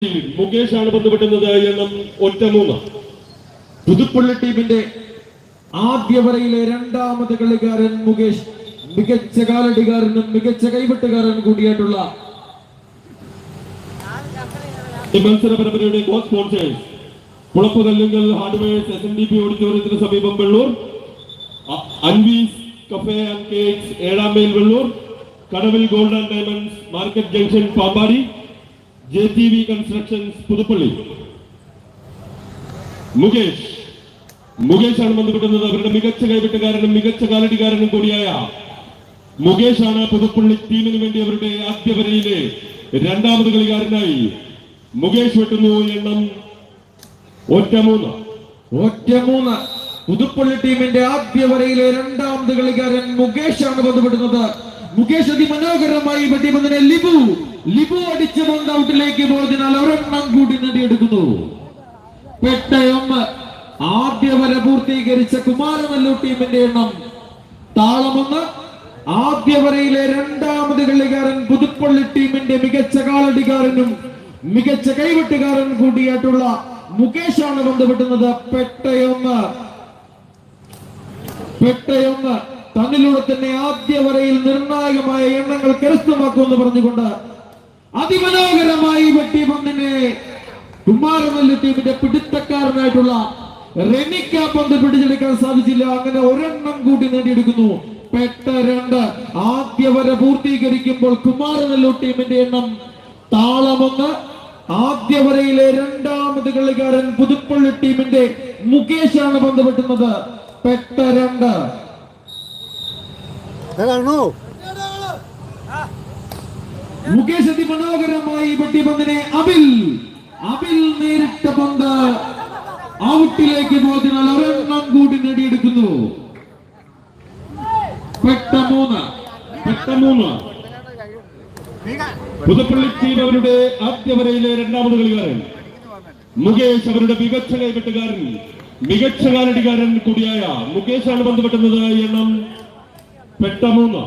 മുകേഷ് ആണ് ബന്ധപ്പെടുന്നത് എണ്ണം 1-3. പുതുപ്പള്ളി ടീമിന്റെ ആദ്യ വരയിലെ രണ്ടാമത് കളിക്കാരൻ മുകേഷ് മികച്ച കാലടികാരനും മികച്ച കൈവെട്ടുകാരനും കൂടിയായിട്ടുള്ള ഈ മത്സര പരമ്പരയുടെ co sponsors Kulappukallungal hardwares SNDP ഓഡിറ്റോറിയത്തിന് സമീപം Vellur, Anvees cafe and cakes 7-ാം mile Vellur, Kadavil gold and diamonds market junction Pampady, JTV constructions Puthuppally. Mukesh ആണ് ബന്ധപ്പെടുന്നത്. അവരുടെ മികച്ച കൈവെട്ടുകാരനും മികച്ച കാലടികാരനും കൂടിയായ മുകേഷ് ആണ് പുതുപ്പള്ളി ടീമിന് വേണ്ടി അവരുടെ ആദ്യ വരയിലെ രണ്ടാമത് കളിക്കാരനായി മുകേഷ് വെട്ടുന്നു. എണ്ണം 1-3. പുതുപ്പള്ളി ടീമിന്റെ ആദ്യ വരയിലെ രണ്ടാമത് കളിക്കാരൻ മുകേഷ് ആണ് ബന്ധപ്പെടുന്നത്. മുകേഷ് അതിമനോഹരമായി വെട്ടിപ്പന്തിനെ ലിബു അടിച്ച് പന്ത് ഔട്ടിലേക്ക് പോയതിനാൽ ഒരെണ്ണം കൂടി നേടിയെടുക്കുന്നു. പെട്ടയൊന്ന് ആദ്യ വര പൂർത്തീകരിച്ച കുമാരനല്ലൂർ ടീമിന്റെ എണ്ണം താളമൊന്ന്. ആദ്യ വരയിലെ രണ്ടാമത് കളിക്കാരൻ പുതുപ്പള്ളി ടീമിന്റെ മികച്ച കാലടികാരനും മികച്ച കൈവെട്ടുകാരനും കൂടിയായിട്ടുള്ള മുകേഷ് ആണ് ബന്ധപ്പെടുന്നത്. പെട്ടയൊന്ന് തന്നിലൂടെ തന്നെ ആദ്യ വരയിൽ നിർണായകമായ എണ്ണങ്ങൾ കരസ്ഥമാക്കുമെന്ന് പറഞ്ഞുകൊണ്ട് അതിമനോഹരമായി വെട്ടി പന്തിനെ കുമാരനല്ലൂർ ടീമിന്റെ പിടുത്തക്കാരനായിട്ടുള്ള റെനിക്ക പന്ത് പിടിച്ചെടുക്കാൻ സാധിച്ചില്ല. അങ്ങനെ ഒരെണ്ണം കൂടി നേടിയെടുക്കുന്നു. 2 ആദ്യ വര പൂർത്തീകരിക്കുമ്പോൾ കുമാരനല്ലൂർ ടീമിന്റെ എണ്ണം താളമൊന്ന്. ആദ്യ വരയിലെ രണ്ടാമത് കളിക്കാരൻ പുതുപ്പള്ളി ടീമിന്റെ മുകേഷ് ആണ് ബന്ധപ്പെട്ടുന്നത്. 2 മുകേഷ് അതിമനോഹരമായി വെട്ടി പന്തിനെ അബിൽ നേരിട്ട പന്ത് ഔട്ടിലേക്ക് പോയതിനാൽ ഒരെണ്ണം കൂടി നേടിയെടുക്കുന്നു. 3. പുതുപ്പള്ളി ടീം അവരുടെ ആദ്യ വരയിലെ രണ്ടാമത് കളിക്കാരൻ മുകേഷ് അവരുടെ മികച്ച കൈവെട്ടുകാരൻ മികച്ച കാലടികാരൻ കൂടിയായ മുകേഷ് ആണ് ബന്ധപ്പെടുന്നത്. എണ്ണം 3.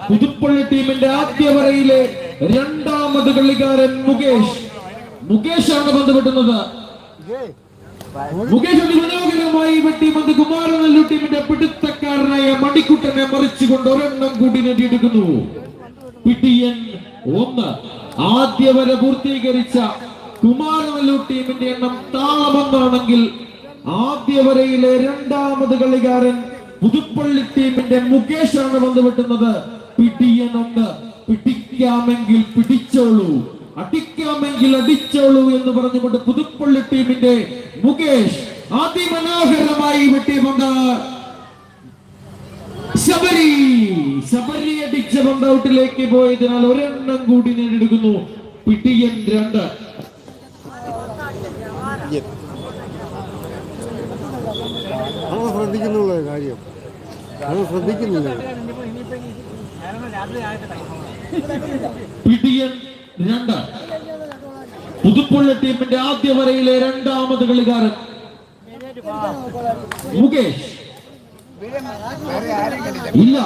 പുതുപ്പള്ളി ടീമിന്റെ ആദ്യ വരയിലെ രണ്ടാമത് കളിക്കാരൻ മുകേഷ് ആണ് ബന്ധപ്പെടുന്നത്. മുകേഷ് അതിമനോഹരമായി വെട്ടി പന്ത് കുമാരനല്ലൂർ ടീമിന്റെ പിടുത്തക്കാരനായ മണിക്കുട്ടനെ മറിച്ചുകൊണ്ട് ഒരെണ്ണം കൂടി നേടിയെടുക്കുന്നു. പിടിയൻ 1. ആദ്യ വര പൂർത്തീകരിച്ച കുമാരനല്ലൂർ ടീമിന്റെ എണ്ണം താളമൊന്നാണെങ്കിൽ ആദ്യ വരയിലെ രണ്ടാമത് കളിക്കാരൻ പുതുപ്പള്ളി ടീമിന്റെ മുകേഷ് ആണ് ബന്ധപ്പെട്ടുന്നത്. പിടിയൻ 1. പിടിക്കാമെങ്കിൽ പിടിച്ചോളൂ, അടിക്കാമെങ്കിൽ അടിച്ചോളൂ എന്ന് പറഞ്ഞുകൊണ്ട് പുതുപ്പള്ളി ടീമിന്റെ മുകേഷ് അതിമനോഹരമായി വെട്ടി പന്ത് ശബരി അടിച്ച പന്ത് ഔട്ടിലേക്ക് പോയതിനാൽ ഒരെണ്ണം കൂടി നേടിയെടുക്കുന്നു. പിടിയൻ 2. ശ്രദ്ധിക്കുന്നുള്ള കാര്യം ശ്രദ്ധിക്കുന്നില്ല. പിടിയൻ 2. പുതുപ്പള്ളി ടീമിന്റെ ആദ്യ വരയിലെ രണ്ടാമത് കളിക്കാരൻ മുകേഷ് ഇല്ല.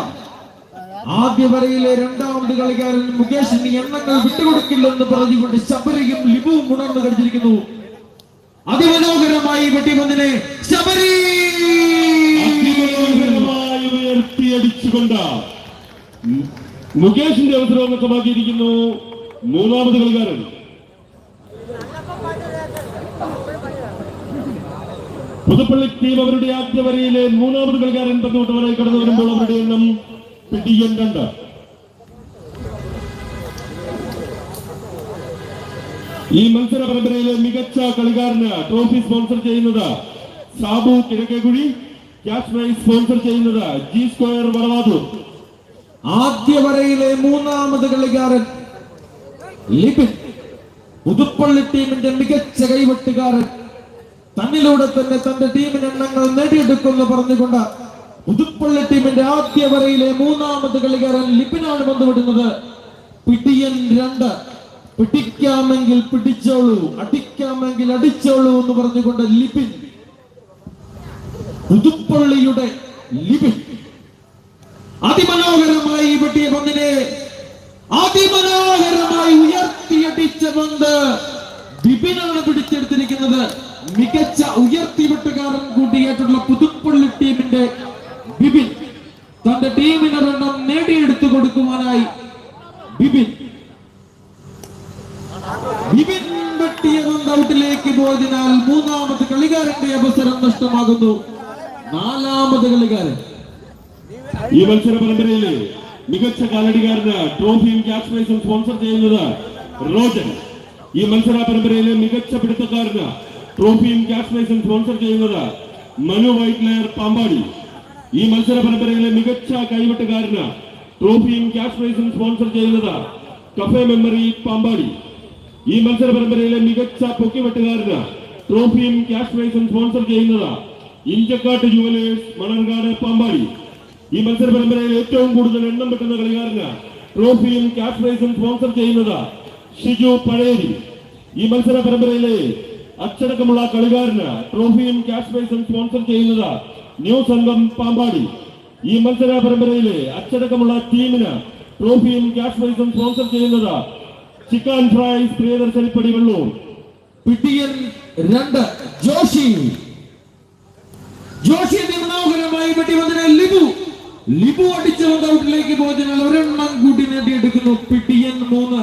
ആദ്യ വരയിലെ രണ്ടാമത് കളിക്കാരൻ മുകേഷിന് എണ്ണങ്ങൾ വിട്ടുകൊടുക്കില്ലെന്ന് പറഞ്ഞുകൊണ്ട് ശബരിയും ലിബുവും ഉണർന്നു കഴിച്ചിരിക്കുന്നു. അതിമനോഹരമായി വെട്ടിപന്തിനെ ശബരി ഉയർത്തിയടിച്ചുകൊണ്ട് മുകേഷിന്റെ അവസരം വ്യക്തമാക്കിയിരിക്കുന്നു. മൂന്നാമത് കളിക്കാരൻ പുതുപ്പള്ളി ടീം അവരുടെ ആദ്യ വരയിലെ മൂന്നാമത് കളിക്കാരൻ പത്തുവട്ടവരായി കടന്നു വരുമ്പോൾ അവരുടെ എണ്ണം പിടിയൻ 2. ഈ മത്സര പരമ്പരയിലെ മികച്ച കളിക്കാരന് ട്രോഫി സ്പോൺസർ ചെയ്യുന്നത് സാബു കിഴക്കേക്കുഴി, ക്യാഷ് പ്രൈസ് സ്പോൺസർ ചെയ്യുന്നത് G Square വടവാതൂർ. ആദ്യ വരയിലെ മൂന്നാമത് കളിക്കാരൻ ലിബിൻ, പുതുപ്പള്ളി ടീമിന്റെ മികച്ച കൈവെട്ടുകാരൻ, തന്നിലൂടെ തന്നെ തന്റെ ടീമിന് എണ്ണങ്ങൾ നേടിയെടുക്കുമെന്ന് പറഞ്ഞുകൊണ്ട് പുതുപ്പള്ളി ടീമിന്റെ ആദ്യ വരയിലെ മൂന്നാമത് കളിക്കാരൻ ലിബിനാണ് ബന്ധപ്പെടുന്നത്. പിടിയൻ 2. പിടിക്കാമെങ്കിൽ പിടിച്ചോളൂ, അടിക്കാമെങ്കിൽ അടിച്ചോളൂ എന്ന് പറഞ്ഞുകൊണ്ട് ലിബിൻ, പുതുപ്പള്ളിയുടെ ലിബിൻ അതിമനോഹരമായി വെട്ടിയ പന്തിനെ അതിമനോഹരമായി ഉയർത്തിയ കൈയടിച്ച പന്ത് ബിബിനാണ് പിടിച്ചെടുത്തിരിക്കുന്നത്. മികച്ച ഉയർത്തിവിട്ടുകാരൻ കൂടിയായിട്ടുള്ള പുതുപ്പള്ളി ടീമിന്റെ ബിബിൻ തന്റെ ടീമിന് ഒരെണ്ണം നേടിയെടുത്തു കൊടുക്കുവാനായി ബിബിൻ വെട്ടിയ പന്ത് ഔട്ടിലേക്ക് പോയതിനാൽ മൂന്നാമത് കളിക്കാരന്റെ അവസരം നഷ്ടമാകുന്നു. നാലാമത് കളിക്കാരൻ. ഈ മത്സര പരമ്പരയിലെ മികച്ച കാലടിക്കാരന് ട്രോഫിയും ക്യാഷ് പ്രൈസും സ്പോൺസർ ചെയ്യുന്നത് റോജൻ. ഈ മത്സര പരമ്പരയിലെ മികച്ച പിടുത്തക്കാരന് ട്രോഫിയും ക്യാഷ് പ്രൈസും സ്പോൺസർ ചെയ്യുന്നത് മനു വൈറ്റ്ലെയർ പാമ്പാടി. ഈ മത്സര പരമ്പരയിലെ മികച്ച കൈവെട്ടുകാരന് ട്രോഫിയും ക്യാഷ് പ്രൈസും സ്പോൺസർ ചെയ്യുന്നത് കഫേ മെമ്മറി പാമ്പാടി. ഈ മത്സര പരമ്പരയിലെ മികച്ച പൊക്കിവെട്ടുകാരന് ട്രോഫിയും ക്യാഷ് പ്രൈസും സ്പോൺസർ ചെയ്യുന്നത് ഇഞ്ചക്കാട്ട് ജുവലേഴ്സ് മണർകാട് പാമ്പാടി. ഈ മത്സര പരമ്പരയിൽ ഏറ്റവും കൂടുതൽ എണ്ണം വെട്ടുന്ന കളിക്കാരന് ട്രോഫിയും ക്യാഷ് പ്രൈസും സ്പോൺസർ ചെയ്യുന്നത് ഷിജു പഴേരി. ഈ മത്സര പരമ്പരയിലെ അച്ചടക്കമുള്ള കളിക്കാരന് ട്രോഫിയും ക്യാഷ് പ്രൈസും സ്പോൺസർ ചെയ്യുന്നത് ന്യൂ സംഘം പാമ്പാടി. ഈ മത്സര പരമ്പരയിലെ അച്ചടക്കമുള്ള ടീമിന് ട്രോഫിയും ക്യാഷ് പ്രൈസും സ്പോൺസർ ചെയ്യുന്നത് ചിക്കൻ ഫ്രൈസ് പ്രിയദർശനിപ്പടി വെള്ളൂർ. പിടിയൻ 2 ജോഷി മനോഹരമായി വെട്ടിവന്നതിനെ ലിബു അടിച്ച പന്ത് ഔട്ടിലേക്ക് പോയതിനാൽ ഒരെണ്ണം കൂട്ടി നേടിയെടുക്കുന്നു. പിടിയൻ 3.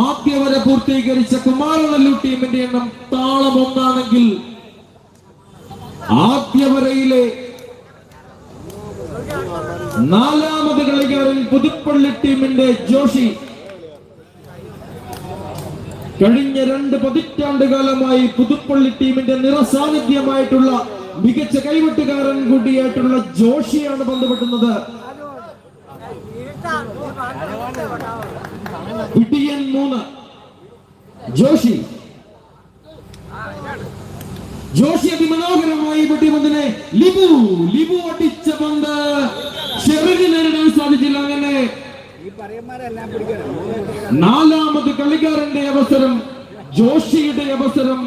ആദ്യ വര പൂർത്തീകരിച്ച കുമാരനല്ലൂർ ടീമിന്റെ എണ്ണം താളം 1 ആണെങ്കിൽ ആദ്യ വരയിലെ നാലാമത് കളിക്കാരൻ പുതുപ്പള്ളി ടീമിന്റെ ജോഷി. കഴിഞ്ഞ 2 പതിറ്റാണ്ടുകാലമായി പുതുപ്പള്ളി ടീമിന്റെ നിറസാന്നിധ്യമായിട്ടുള്ള മികച്ച കൈവെട്ടുകാരൻ കൂടിയായിട്ടുള്ള ജോഷിയാണ് പന്തുവെട്ടുന്നത്. പിടിയൻ 3 ജോഷി അതിമനോഹരമായി വെട്ടിയ പന്തിനെ ലിബു അടിച്ച പന്ത് ഷെറിന് നേരിടാൻ സാധിച്ചില്ല. അങ്ങനെ നാലാമത് കളിക്കാരന്റെ അവസരം ജോഷിയുടെ അവസരം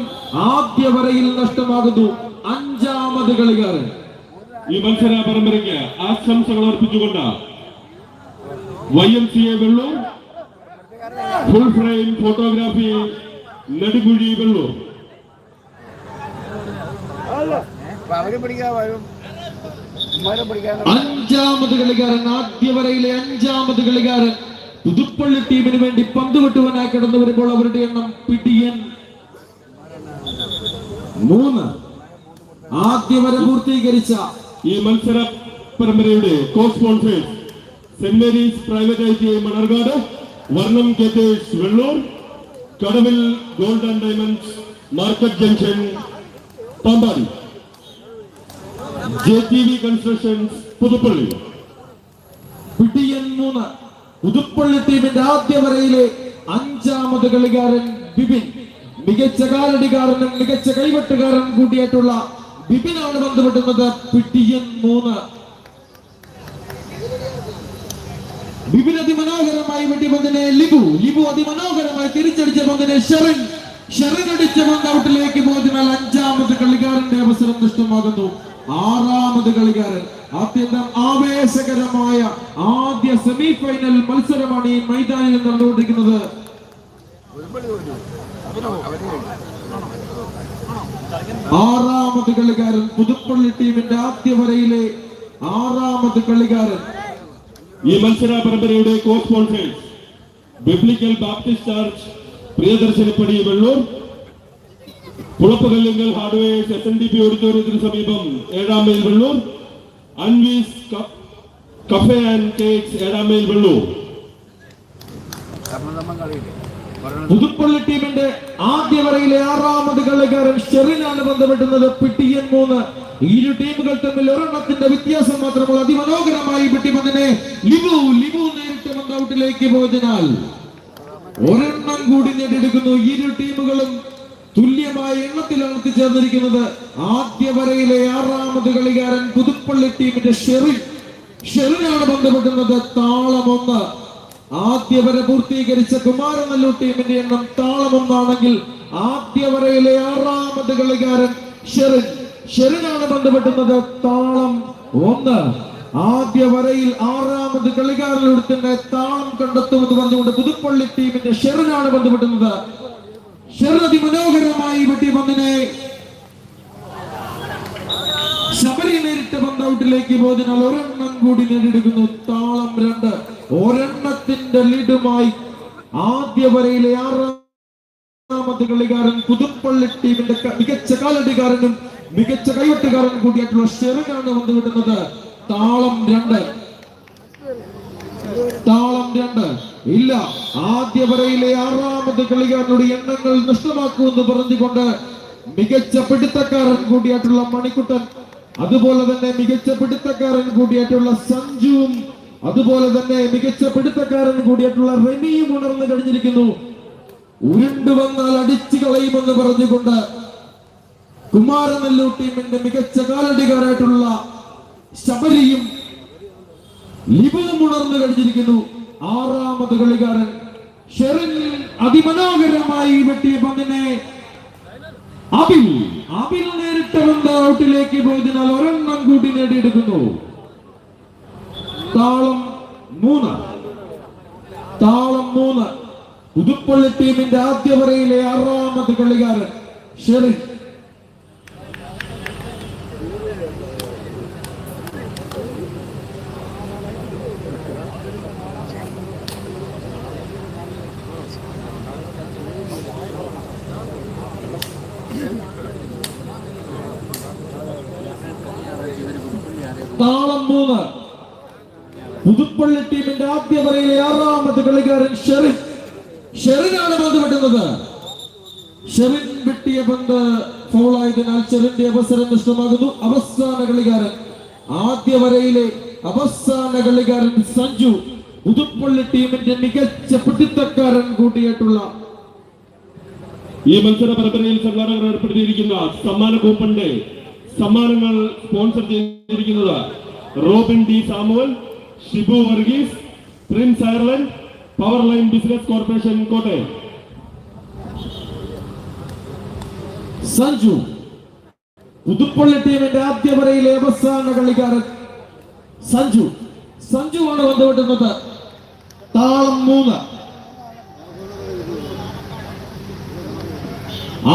ആദ്യ വരയിൽ നഷ്ടമാകുന്നു. അഞ്ചാമത് കളിക്കാരൻ. ഈ മത്സര പരമ്പരയ്ക്ക് ആശംസകൾ അർപ്പിച്ചുകൊണ്ട് YMCA Vellur, full frame photography Nedukuzhi Vellur. അഞ്ചാമത് കളിക്കാരൻ, ആദ്യ വരയിലെ അഞ്ചാമത് കളിക്കാരൻ പുതുപ്പള്ളി ടീമിന് വേണ്ടി പന്ത് വെട്ടുവാനായി കടന്നു വരുമ്പോൾ അവരുടെ എണ്ണം പിടിയൻ 3. ആദ്യ വര പൂർത്തീകരിച്ച ഈ മത്സര പരമ്പരയുടെ co sponsors Saint Mary's private ITI Manarcad, Varnam caterers Vellur, Kadavil gold and diamonds market junction Pampady, JTV constructions Puthuppally. പിടിയൻ 3. പുതുപ്പള്ളി ടീമിന്റെ ആദ്യ വരയിലെ അഞ്ചാമത് കളിക്കാരൻ ബിബിൻ. മികച്ച കാലടിക്കാരനും മികച്ച കൈവെട്ടുകാരൻ കൂടിയായിട്ടുള്ള ബിബിനാണ് പന്ത് വെട്ടുന്നത്. പിടിയൻ 3. ബിബിൻ അതിമനോഹരമായി വെട്ടിയ പന്തിനെ ലിബു അതിമനോഹരമായി തിരിച്ചടിച്ച പന്തിനെ ഷെറിൻ അടിച്ച പന്ത് ഔട്ടിലേക്ക് പോയതിനാൽ അഞ്ചാമത് കളിക്കാരന്റെ അവസരം നഷ്ടമാകുന്നു. ആറാമത് കളിക്കാരൻ. അത്യന്തം ആവേശകരമായ ആദ്യ സെമി ഫൈനൽ മത്സരമാണ് ഈ മൈതാനിൽ നടന്നുകൊണ്ടിരിക്കുന്നത്. ആറാമത് കളിക്കാരൻ പുതുപ്പള്ളി ടീമിന്റെ ആദ്യ വരയിലെ ആറാമത് കളിക്കാരൻ. ഈ മത്സര പരമ്പരയുടെ co sponsors biblical baptist church Priyadarshinippadi Vellur, പുളപ്പുകല്ലുങ്കൽ hardwares SNDP ഓഡിറ്റോറിയത്തിന് സമീപം 7ാം mile Vellur, Anvees cafe and cakes 7ാം മൈൽ വെള്ളൂർ. പുതുപ്പള്ളി ടീമിന്റെ ആദ്യ വരയിലെ ആറാമത് കളിക്കാരൻ ഷെറിനാണ് ബന്ധപ്പെട്ടുന്നത്. പിടിയൻ 3. ഇരു ടീമുകൾ തമ്മിൽ ഒരെണ്ണത്തിന്റെ വ്യത്യാസം മാത്രമുള്ള അതിമനോഹരമായി പിട്ടിപന്തിനെ ലിബു നേരിട്ട് പന്ത് ഔട്ടിലേക്ക് പോയതിനാൽ ഒരെണ്ണം കൂടി നേടിയെടുക്കുന്നു. ഇരു ടീമുകളും തുല്യമായ എണ്ണത്തിലാണ് എത്തിച്ചേർന്നിരിക്കുന്നത്. ആദ്യ വരയിലെ ആറാമത് കളിക്കാരൻ പുതുപ്പള്ളി ടീമിന്റെ ഷെറിനാണ് ബന്ധപ്പെട്ടുന്നത്. താളം 1. ആദ്യ വര പൂർത്തീകരിച്ച കുമാരനല്ലൂർ ടീമിന്റെ എണ്ണം താളം 1 ആണെങ്കിൽ ആദ്യ വരയിലെ ആറാമത് കളിക്കാരൻ ഷെറിനാണ് ബന്ധപ്പെട്ടുന്നത്. താളം 1. ആദ്യ വരയിൽ ആറാമത് കളിക്കാരനോട് തന്നെ താളം കണ്ടെത്തുമെന്ന് പറഞ്ഞുകൊണ്ട് പുതുപ്പള്ളി ടീമിന്റെ ഷെറിനാണ് ബന്ധപ്പെടുന്നത്. ഷെറിൻ അതിമനോഹരമായി വെട്ടിയ പന്തിനെ ശബരി നേരിട്ട പന്ത് ഔട്ടിലേക്ക് പോയതിനാൽ ഒരെണ്ണം കൂടി നേടിയെടുക്കുന്നു. താളം 2. ഒരെണ്ണത്തിന്റെ ലീഡുമായി ആദ്യ വരയിലെ ആറാമത്തെ കളിക്കാരൻ പുതുപ്പള്ളി ടീമിന്റെ മികച്ച കാലടിക്കാരനും മികച്ച കൈവട്ടുകാരനും കൂടിയായിട്ടുള്ള ഷെറിനാണ് ബന്ധപ്പെടുന്നത്. താളം 2. ഇല്ല, ആദ്യ വരയിലെ ആറാമത് കളിക്കാരനോട് എണ്ണങ്ങൾ നഷ്ടമാക്കുമെന്ന് പറഞ്ഞുകൊണ്ട് മികച്ച പിടുത്തക്കാരൻ കൂടിയായിട്ടുള്ള മണിക്കുട്ടൻ, അതുപോലെ തന്നെ മികച്ച പിടുത്തക്കാരൻ കൂടിയായിട്ടുള്ള സഞ്ജുവും, അതുപോലെ തന്നെ മികച്ച പിടുത്തക്കാരൻ കൂടിയായിട്ടുള്ള റെമിയും ഉണർന്നു കഴിഞ്ഞിരിക്കുന്നു. ഉരുണ്ടു വന്നാൽ അടിച്ചു കളയുമെന്ന് പറഞ്ഞുകൊണ്ട് കുമാരനെല്ലൂർ ടീമിന്റെ മികച്ച കാലടികാരായിട്ടുള്ള ശബരിയും ലിബുവും ഉണർന്നു കഴിഞ്ഞിരിക്കുന്നു. ആറാമത് കളിക്കാരൻ ഷെറിൻ അതിമനോഹരമായി വെട്ടിയ പന്തിനെ അബിൽ നേരിട്ട പന്ത് ഔട്ടിലേക്ക് പോയതിനാൽ ഒരെണ്ണം കൂടി നേടിയെടുക്കുന്നു. താളം 3. പുതുപ്പള്ളി ടീമിന്റെ ആദ്യ വരയിലെ ആറാമത് കളിക്കാരൻ ഷെറിൻ. താളം 3. പുതുപ്പള്ളി ടീമിന്റെ ആദ്യ വരയിലെ ആറാമത് കളിക്കാരൻ ഷെറിനാണ് പന്ത് വെട്ടുന്നത്. ഷെറിൻ വെട്ടിയ പന്ത് ഫൗളായതിനാൽ ഷെറിന്റെ അവസരം നഷ്ടമാകുന്നു. അവസാന കളിക്കാരൻ, ആദ്യ വരയിലെ അവസാന കളിക്കാരൻ സഞ്ജു, പുതുപ്പള്ളി ടീമിന്റെ മികച്ച പിടുത്തക്കാരൻ കൂടിയായിട്ടുള്ള ഈ മത്സര പരമ്പരയിൽ സംഘാടകർ ഏർപ്പെടുത്തിയിരിക്കുന്ന സമ്മാന കൂപ്പണിന്റെ സമ്മാനങ്ങൾ സ്പോൺസർ ചെയ്തിരിക്കുന്നത് Robin D Samuel, Shibu Varghese, Prince Ireland, power line business corporation Kottayam. Sanju, Puthuppally ടീമിന്റെ ആദ്യ വരയിലെ അവസാന കളിക്കാരൻ സഞ്ജുവാണ് ബന്ധപ്പെടുന്നത്. താളം 3.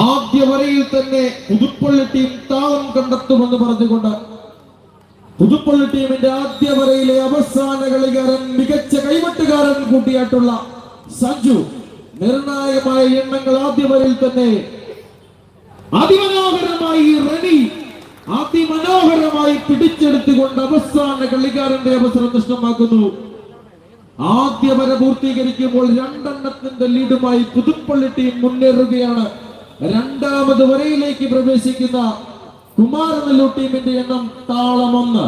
ആദ്യ വരയിൽ തന്നെ പുതുപ്പള്ളി ടീം താളം കണ്ടെത്തുമെന്ന് പറഞ്ഞുകൊണ്ട് പുതുപ്പള്ളി ടീമിന്റെ ആദ്യ വരയിലെ അവസാന കളിക്കാരൻ മികച്ച കൈവട്ടുകാരൻ കൂട്ടിയായിട്ടുള്ള സഞ്ജു നിർണായകമായ എണ്ണങ്ങൾ ആദ്യ വരയിൽ തന്നെ അതിമനോഹരമായി റെനി അതിമനോഹരമായി പിടിച്ചെടുത്തുകൊണ്ട് അവസാന കളിക്കാരന്റെ അവസരം നഷ്ടമാക്കുന്നു. ആദ്യ വര പൂർത്തീകരിക്കുമ്പോൾ 2 എണ്ണത്തിന്റെ ലീഡുമായി പുതുപ്പള്ളി ടീം മുന്നേറുകയാണ്. രണ്ടാമത് വരയിലേക്ക് പ്രവേശിക്കുന്ന കുമാരനെല്ലൂർ ടീമിന്റെ എണ്ണം താളം 1.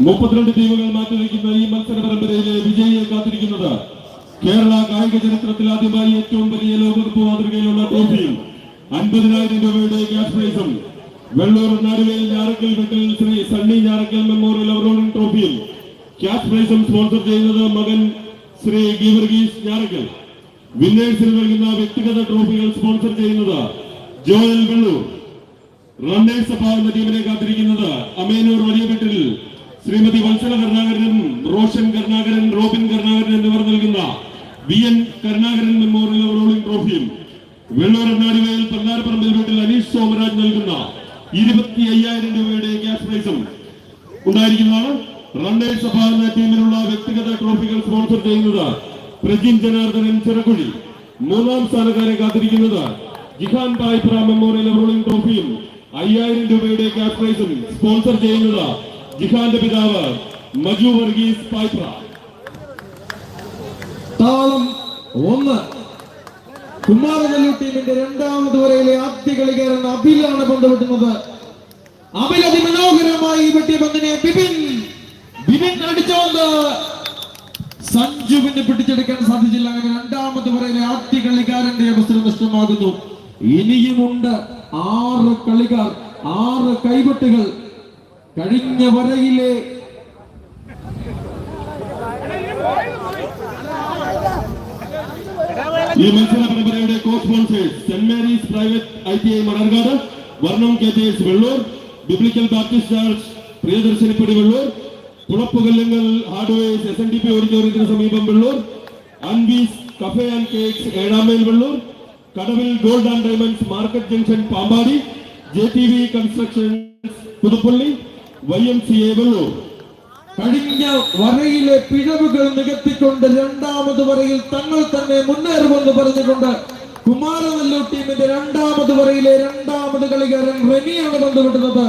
മുപ്പത്തിരണ്ട് ടീമുകൾ മാറ്റിവെക്കുന്ന ഈ മത്സര പരമ്പരയിലെ വിജയിയെ കാത്തിരിക്കുന്നത് കേരള കായിക ചരിത്രത്തിൽ ആദ്യമായി ഏറ്റവും വലിയ ലോകകപ്പ് മാതൃകയിലുള്ള ട്രോഫിയും 50,000 രൂപയുടെ ക്യാഷ് പ്രൈസും വെള്ളൂർ നാടുവേൽ ഞാറക്കൽ വീട്ടിൽ ശ്രീ സണ്ണി ഞാറക്കൽ മെമ്മോറിയൽ അവറോളിംഗ് ട്രോഫിയും ക്യാഷ് പ്രൈസും സ്പോൺസർ ചെയ്യുന്നത് മകൻ ശ്രീ ഗീവർഗീസ് ഞാറക്കൽ. വിന്നേഴ്സിന് നൽകുന്ന വ്യക്തിഗത ട്രോഫികൾ സ്പോൺസർ ചെയ്യുന്നത് ജോയൽ വെള്ളൂർ. റണ്ണേഴ്സ് സഭ എന്ന ടീമിനെ കാത്തിരിക്കുന്നത് അമേനൂർ വലിയ വീട്ടിൽ ശ്രീമതി വത്സല കരുണാകരൻ, റോഷൻ കരുണാകരൻ, റോബിൻ കരുണാകരൻ എന്നിവർ നൽകുന്ന VN കരുണാകരൻ മെമ്മോറിയൽ അവറോളിംഗ് ട്രോഫിയും വെള്ളൂർ നാടുവേൽ പല്ലാരപ്പറമ്പിൽ വീട്ടിൽ അനീഷ് സോമരാജ് നൽകുന്ന 25,000 രൂപയുടെ ക്യാഷ് പ്രൈസും ഉണ്ടായിരിക്കുന്നതാണ്. റണ്ണേഴ്സ് സഭ എന്ന ടീമിനുള്ള വ്യക്തിഗത ട്രോഫികൾ സ്പോൺസർ ചെയ്യുന്നത് പ്രജിൻ ജനാർദ്ദനൻ ചിറകുഴി. 3ാം സ്ഥാനക്കാരെ കാത്തിരിക്കുന്നത് ജിഹാൻ പായ്പ്ര മെമ്മോറിയൽ അവറോളിംഗ് ട്രോഫിയും 5,000 രൂപയുടെ ക്യാഷ് പ്രൈസും സ്പോൺസർ ചെയ്യുന്നത് ജിഹാന്റെ പിതാവ് മജു വർഗീസ് പായ്പ്ര. താളം 1. കുമാരനെല്ലൂർ ടീമിന്റെ രണ്ടാമത് വരയിലെ ആദ്യ കളിക്കാരൻ അബിലാണ് ബന്ധപ്പെടുന്നത്. അബിൽ അതിമനോഹരമായി വെട്ടിയ പന്തിനെ ബിബിൻ അടിച്ചുകൊണ്ട് സഞ്ജുവിന് പിടിച്ചെടുക്കാൻ സാധിച്ചില്ല. അങ്ങനെ രണ്ടാമത് വരയിലെ ആദ്യ കളിക്കാരന്റെ അവസരം നഷ്ടമാകുന്നു. ഇനിയുമുണ്ട് 6 കളിക്കാർ, 6 കൈവെട്ടുകൾ. കഴിഞ്ഞ വരയിലെ ഈ മത്സര പരമ്പരയുടെ co sponsors Saint Mary's private ITI Manarcad, Varnam KJS Vellur, biblical baptist church Priyadarshinippadi Vellur, Pulappukallungal hardwares SNDP ഓഡിറ്റോറിയത്തിന് സമീപം Vellur, Anvees cafe and cakes 7 mile Vellur, Kadavil gold and diamonds market junction Pampady, JTV constructions Puthuppally, YMCA Vellur. കഴിഞ്ഞ വരയിലെ പിഴവുകൾ നികത്തിക്കൊണ്ട് രണ്ടാമത് വരയിൽ തങ്ങൾ തന്നെ മുന്നേറുമെന്ന് പറഞ്ഞുകൊണ്ട് കുമാരനെല്ലൂർ ടീമിന്റെ രണ്ടാമത് വരയിലെ രണ്ടാമത് കളിക്കാരൻ റെനിയാണ് ബന്ധപ്പെട്ടുന്നത്.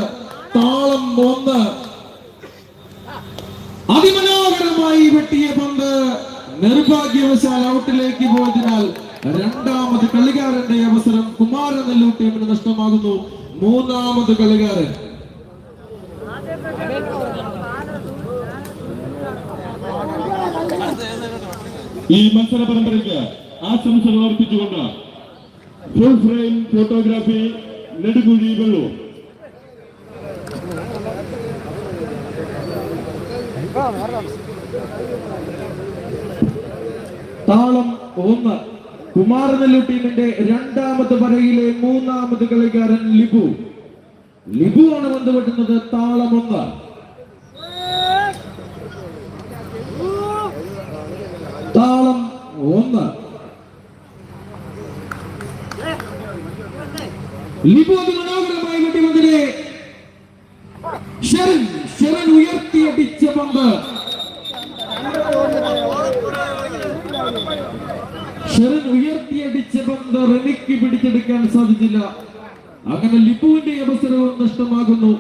താളം 1. അതിമനോഹരമായി വെട്ടിയ പന്ത് നിർഭാഗ്യവശാൽ ഔട്ടിലേക്ക് പോയതിനാൽ രണ്ടാമത് കളിക്കാരന്റെ അവസരം കുമാരനെല്ലൂർ ടീമിന് നഷ്ടമാകുന്നു. മൂന്നാമത് കളിക്കാരൻ ഈ മത്സര പരമ്പരയ്ക്ക് ആശംസകൾ അർപ്പിച്ചുകൊണ്ട് full frame photography Nedukuzhi Vellur. താളം 1. കുമാരനെല്ലൂർ ടീമിന്റെ രണ്ടാമത് വരയിലെ മൂന്നാമത് കളിക്കാരൻ ലിബു ആണ് ബന്ധപ്പെട്ടുന്നത്. താളം 1. താളം 1. ലിബു അതിമനോഹരമായി വെട്ടിപന്തിനെ ഷെറിൻ ഉയർത്തിയടിച്ച പന്ത് റെനിക്ക് പിടിച്ചെടുക്കാൻ സാധിച്ചില്ല. അങ്ങനെ ലിബുവിന്റെ അവസരവും നഷ്ടമാകുന്നു.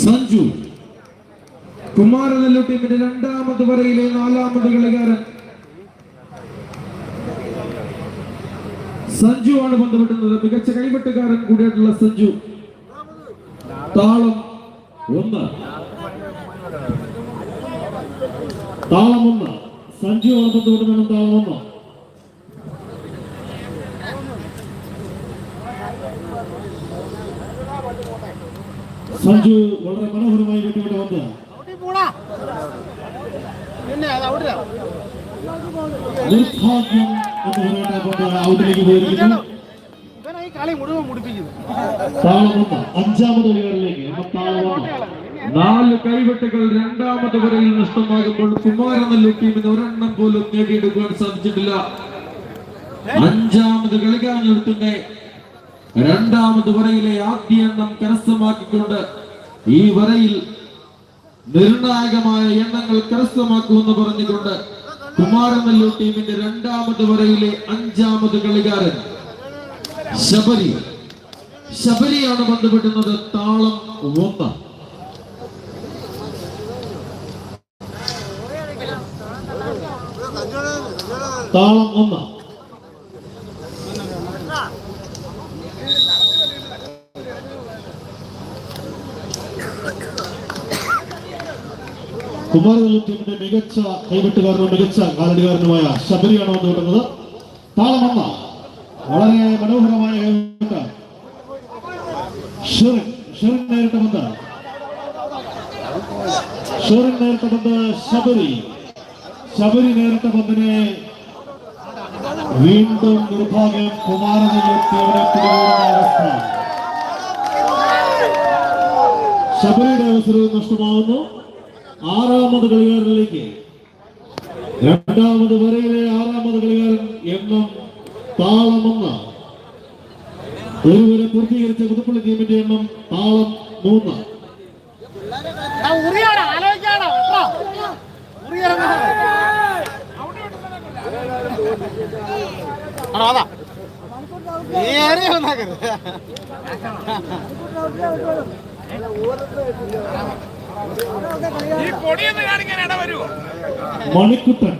സഞ്ജു കുമാരനെല്ലൂർ ടീമിന്റെ രണ്ടാമത് വരയിലെ നാലാമത് കളിക്കാരൻ സഞ്ജു ആണ് ബന്ധപ്പെട്ടുന്നത്. മികച്ച കൈവെട്ടുകാരൻ കൂടിയായിട്ടുള്ള സഞ്ജു. താളം 1. താളം 1. സഞ്ജു ആണ് ബന്ധപ്പെടുന്നത്. താളം 1. സഞ്ജു വളരെ മനോഹരമായി വെട്ടിവിട്ട പന്ത് നിർഭാഗ്യം എന്ന് പറയേണ്ട പന്ത് ഔട്ടിലേക്ക് പോയിരിക്കുന്നു. താളം 1. അഞ്ചാമത് കളികളിലേക്ക് താളം 1. 4 കൈവെട്ടുകൾ രണ്ടാമത് വരയിൽ നഷ്ടമാകുമ്പോൾ കുമാരനെല്ലൂർ ടീമിന് ഒരെണ്ണം പോലും നേടിയെടുക്കുവാൻ സാധിച്ചിട്ടില്ല. അഞ്ചാമത് കളിക്കാരന്റെ രണ്ടാമത് വരയിലെ ആദ്യ എണ്ണം കരസ്ഥമാക്കിക്കൊണ്ട് ഈ വരയിൽ നിർണായകമായ എണ്ണങ്ങൾ കരസ്ഥമാക്കുമെന്ന് പറഞ്ഞുകൊണ്ട് കുമാരനെല്ലൂർ ടീമിന്റെ രണ്ടാമത് വരയിലെ അഞ്ചാമത് കളിക്കാരൻ ശബരിയാണ് ബന്ധപ്പെടുന്നത്. താളം 1. താളം 1. കുമാരനെല്ലൂർ ടീമിന്റെ മികച്ച കൈവെട്ടുകാരനും മികച്ച കാലടികാരനുമായ ശബരിയാണ് വന്നുവിടുന്നത്. താളം 1. വളരെ മനോഹരമായ കൈവെട്ട് ഷെറിൻ നേരിട്ട പന്ത് ശബരി നേരിട്ട പന്തിനെ വീണ്ടും നിർഭാഗ്യം കുമാരനെല്ലൂർ ടീമിനെ പിടികൂടുന്ന അവസ്ഥ. ശബരിയുടെ അവസരവും നഷ്ടമാവുന്നു. ആറാമത് കളിക്കാരനിലേക്ക് രണ്ടാമത് വരയിലെ ആറാമത് കളിക്കാരൻ എണ്ണം താളം 1. ഒരുവരെ പൂർത്തീകരിച്ച പുതുപ്പള്ളി ടീമിന്റെ എണ്ണം താളം 3. മണിക്കുട്ടൻ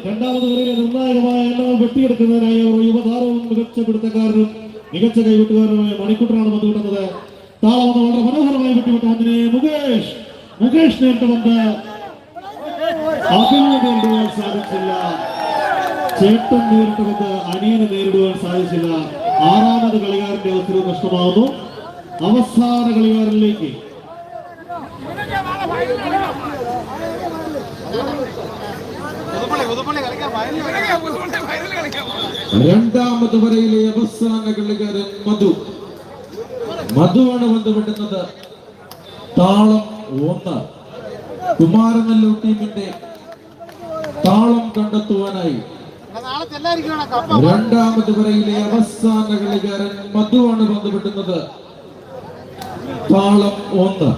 രണ്ടാമത് വരയിലെ നിർണായകമായ എണ്ണങ്ങൾ വെട്ടിയെടുക്കുന്നതിനായി അവർ യുവതാരവും മികച്ച പിടുത്തക്കാരനും മികച്ച കൈവെട്ടുകാരനുമായ മണിക്കുട്ടനാണ് ബന്ധുവിടുന്നത്. താളം 1 വളരെ മനോഹരമായി വെട്ടിവിട്ട പന്തിനെ മുകേഷ് നേരിട്ട പന്ത് അതിന് നേരിടുവാൻ സാധിച്ചില്ല. ചേട്ടൻ നേരിട്ടത് അനിയന് നേരിടുവാൻ സാധിച്ചില്ല. ആറാമത് കളിക്കാരന്റെ അവസരം നഷ്ടമാകുന്നു. അവസാന കളിക്കാരനിലേക്ക് രണ്ടാമത് വരയിലെ അവസാന കളിക്കാരൻ മധുവാണ് ബന്ധപ്പെടുന്നത്. താളം 1. കുമാരനല്ലൂർ ടീമിന്റെ താളം കണ്ടെത്തുവാനായി രണ്ടാമത് വരയിലെ അവസാന കളിക്കാരൻ മധുവാണ് ബന്ധപ്പെടുന്നത്. താളം 1.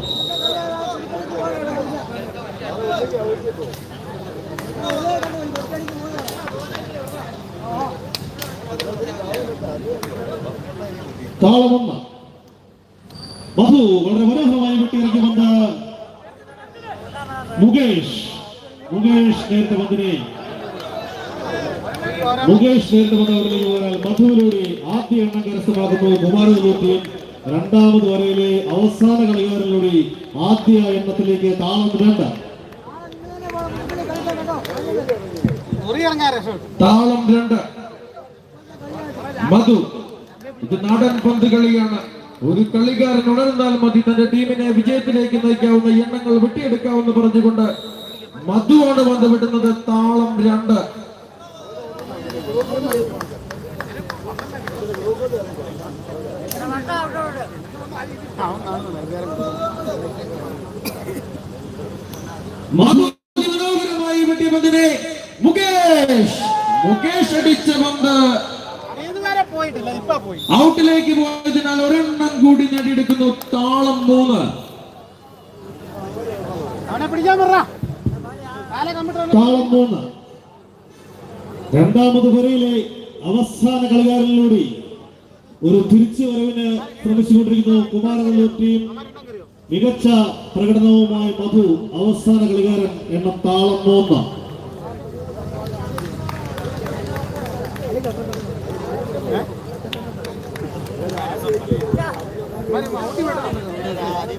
താളം 1. മധു വളരെ മനോഹരമായി വെട്ടിയിറക്കി വന്ന മുകേഷ് നേരത്തെ വന്നതിനെ മധുവിലൂടെ ആദ്യ എണ്ണം കരസ്ഥമാക്കുന്നു കുമാരനല്ലൂർ ടീം. രണ്ടാമത് വരയിലെ അവസാന കളിക്കാരനിലൂടെ ആദ്യ എണ്ണത്തിലേക്ക് താളം 2. താളം 2. മധു. ഇത് നാടൻ പന്ത് കളിയാണ്. ഒരു കളിക്കാരൻ ഉണർന്നാൽ മതി തന്റെ ടീമിനെ വിജയത്തിലേക്ക് നയിക്കാവുന്ന എണ്ണങ്ങൾ വെട്ടിയെടുക്കാവുന്ന പറഞ്ഞുകൊണ്ട് മധുവാണ് ബന്ധപ്പെടുന്നത്. താളം 2. മനോഹരമായി വെട്ടിയ പന്തിനെ മുകേഷ് അടിച്ച പന്ത് ഔട്ടിലേക്ക് പോയതിനാൽ ഒരെണ്ണം കൂടി നേടിയെടുക്കുന്നു. താളം 3. താളം 3. രണ്ടാമത് വരയിലെ അവസാന കളിക്കാരനിലൂടെ ഒരു തിരിച്ചു വരവിന് ശ്രമിച്ചുകൊണ്ടിരിക്കുന്നു കുമാരനല്ലൂർ ടീം. മികച്ച പ്രകടനവുമായി മധു അവസാന കളിക്കാരൻ എണ്ണം താളം 3.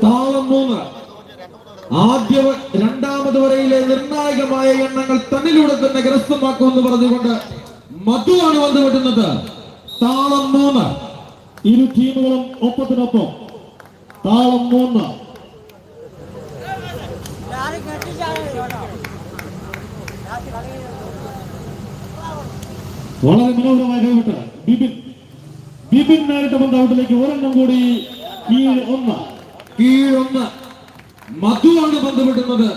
താളം 3. രണ്ടാമത് വരയിലെ നിർണായകമായ എണ്ണങ്ങൾ തന്നിലൂടെ തന്നെ കരസ്ഥമാക്കുമെന്ന് പറഞ്ഞുകൊണ്ട് മധുവാണ് ബന്ധപ്പെടുന്നത്. താളം 3. ഇരു ടീമുകളും ഒപ്പത്തിനൊപ്പം താളം 3. വളരെ മനോഹരമായ കൈവിട്ട് ബിബിൻ നേരിട്ട പന്ത് ഔട്ടിലേക്ക് ഒരെണ്ണം കൂടി. കീഴ് 1. മധുവാണ് ബന്ധപ്പെടുന്നത്.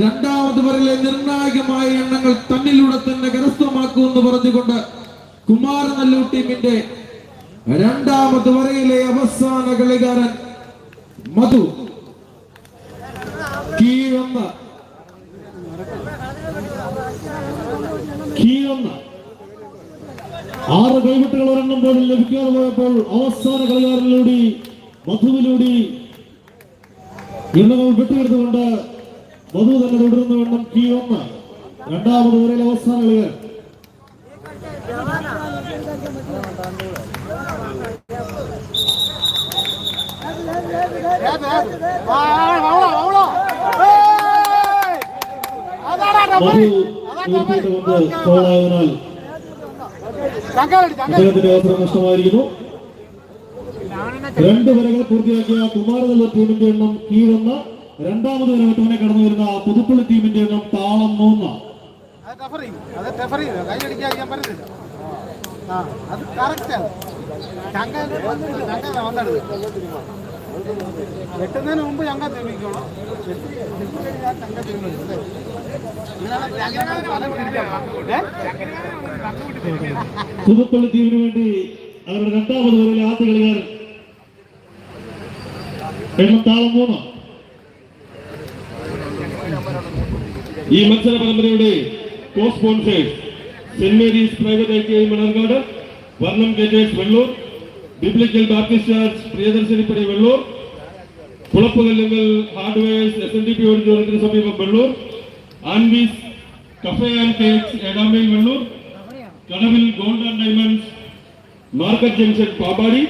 രണ്ടാമത് വരയിലെ നിർണായകമായ എണ്ണങ്ങൾ തന്നിലൂടെ തന്നെ കരസ്ഥമാക്കുമെന്ന് പറഞ്ഞുകൊണ്ട് കുമാരനല്ലൂർ ടീമിന്റെ രണ്ടാമത് വരയിലെ അവസാന കളിക്കാരൻ മധു. കീഴ് 1. 6 കൈവിട്ടുകൾ ഒരെണ്ണം പോലും ലഭിക്കാതെ പോയപ്പോൾ അവസാന കളിക്കാരനിലൂടെ മധുവിലൂടെ എണ്ണങ്ങൾ വെട്ടിയെടുത്തുകൊണ്ട് മധു തന്നെ തുടരുന്ന എണ്ണം കീഴ് 1. രണ്ടാമത് വരയിലെ അവസാന കളിക്കാരൻ ഫോളായതിനാൽ അദ്ദേഹത്തിന്റെ അവസരം നഷ്ടമായിരിക്കുന്നു. 2 വരകൾ പൂർത്തിയാക്കിയ കുമാരനല്ലൂർ ടീമിന്റെ എണ്ണം കീഴ് 1. രണ്ടാമത് വരെ ഒറ്റവനെ കടന്നു വരുന്ന പുതുപ്പള്ളി ടീമിന്റെ എണ്ണം താളം 3. വെട്ടുന്നതിന് മുമ്പ് ഞങ്ങൾ തിരിക്കണം. പുതുപ്പള്ളി ടീമിന് വേണ്ടി അവരുടെ രണ്ടാമത് വരയിലെ ആദ്യ കളിക്കാരൻ എണ്ണം താളം 3. ഈ മത്സര പരമ്പരയുടെ co sponsors Saint Mary's private ITI Manarcad, Varnam caterers Vellur, biblical baptist church Priyadarshinippadi Vellur, Kulappukallungal hardwares SNDP ഓഡിറ്റോറിയത്തിന് സമീപം Vellur, Anvees cafe and cakes ഏഴാമയിൽ Vellur, Kadavil gold and diamonds market junction Pampady,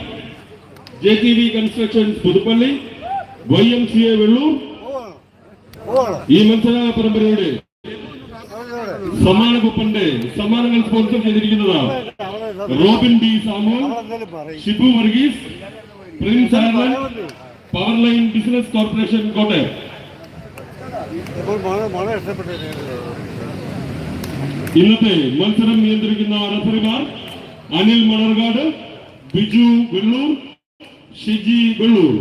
JTV constructions Puthuppally, YMCA Vellur, ഈ മത്സര പരമ്പരയുടെ സമ്മാന കൂപ്പന്റെ സമ്മാനങ്ങൾ സ്പോൺസർ ചെയ്തിരിക്കുന്നത് Robin B Samu, Shibu Varghese, Prince Ireland, power line business corporation Kottayam. ഇന്നത്തെ മത്സരം നിയന്ത്രിക്കുന്ന റഫറിമാർ അനിൽ മണർകാട്, ബിജു വെള്ളൂർ, ഷിജി വെള്ളൂർ.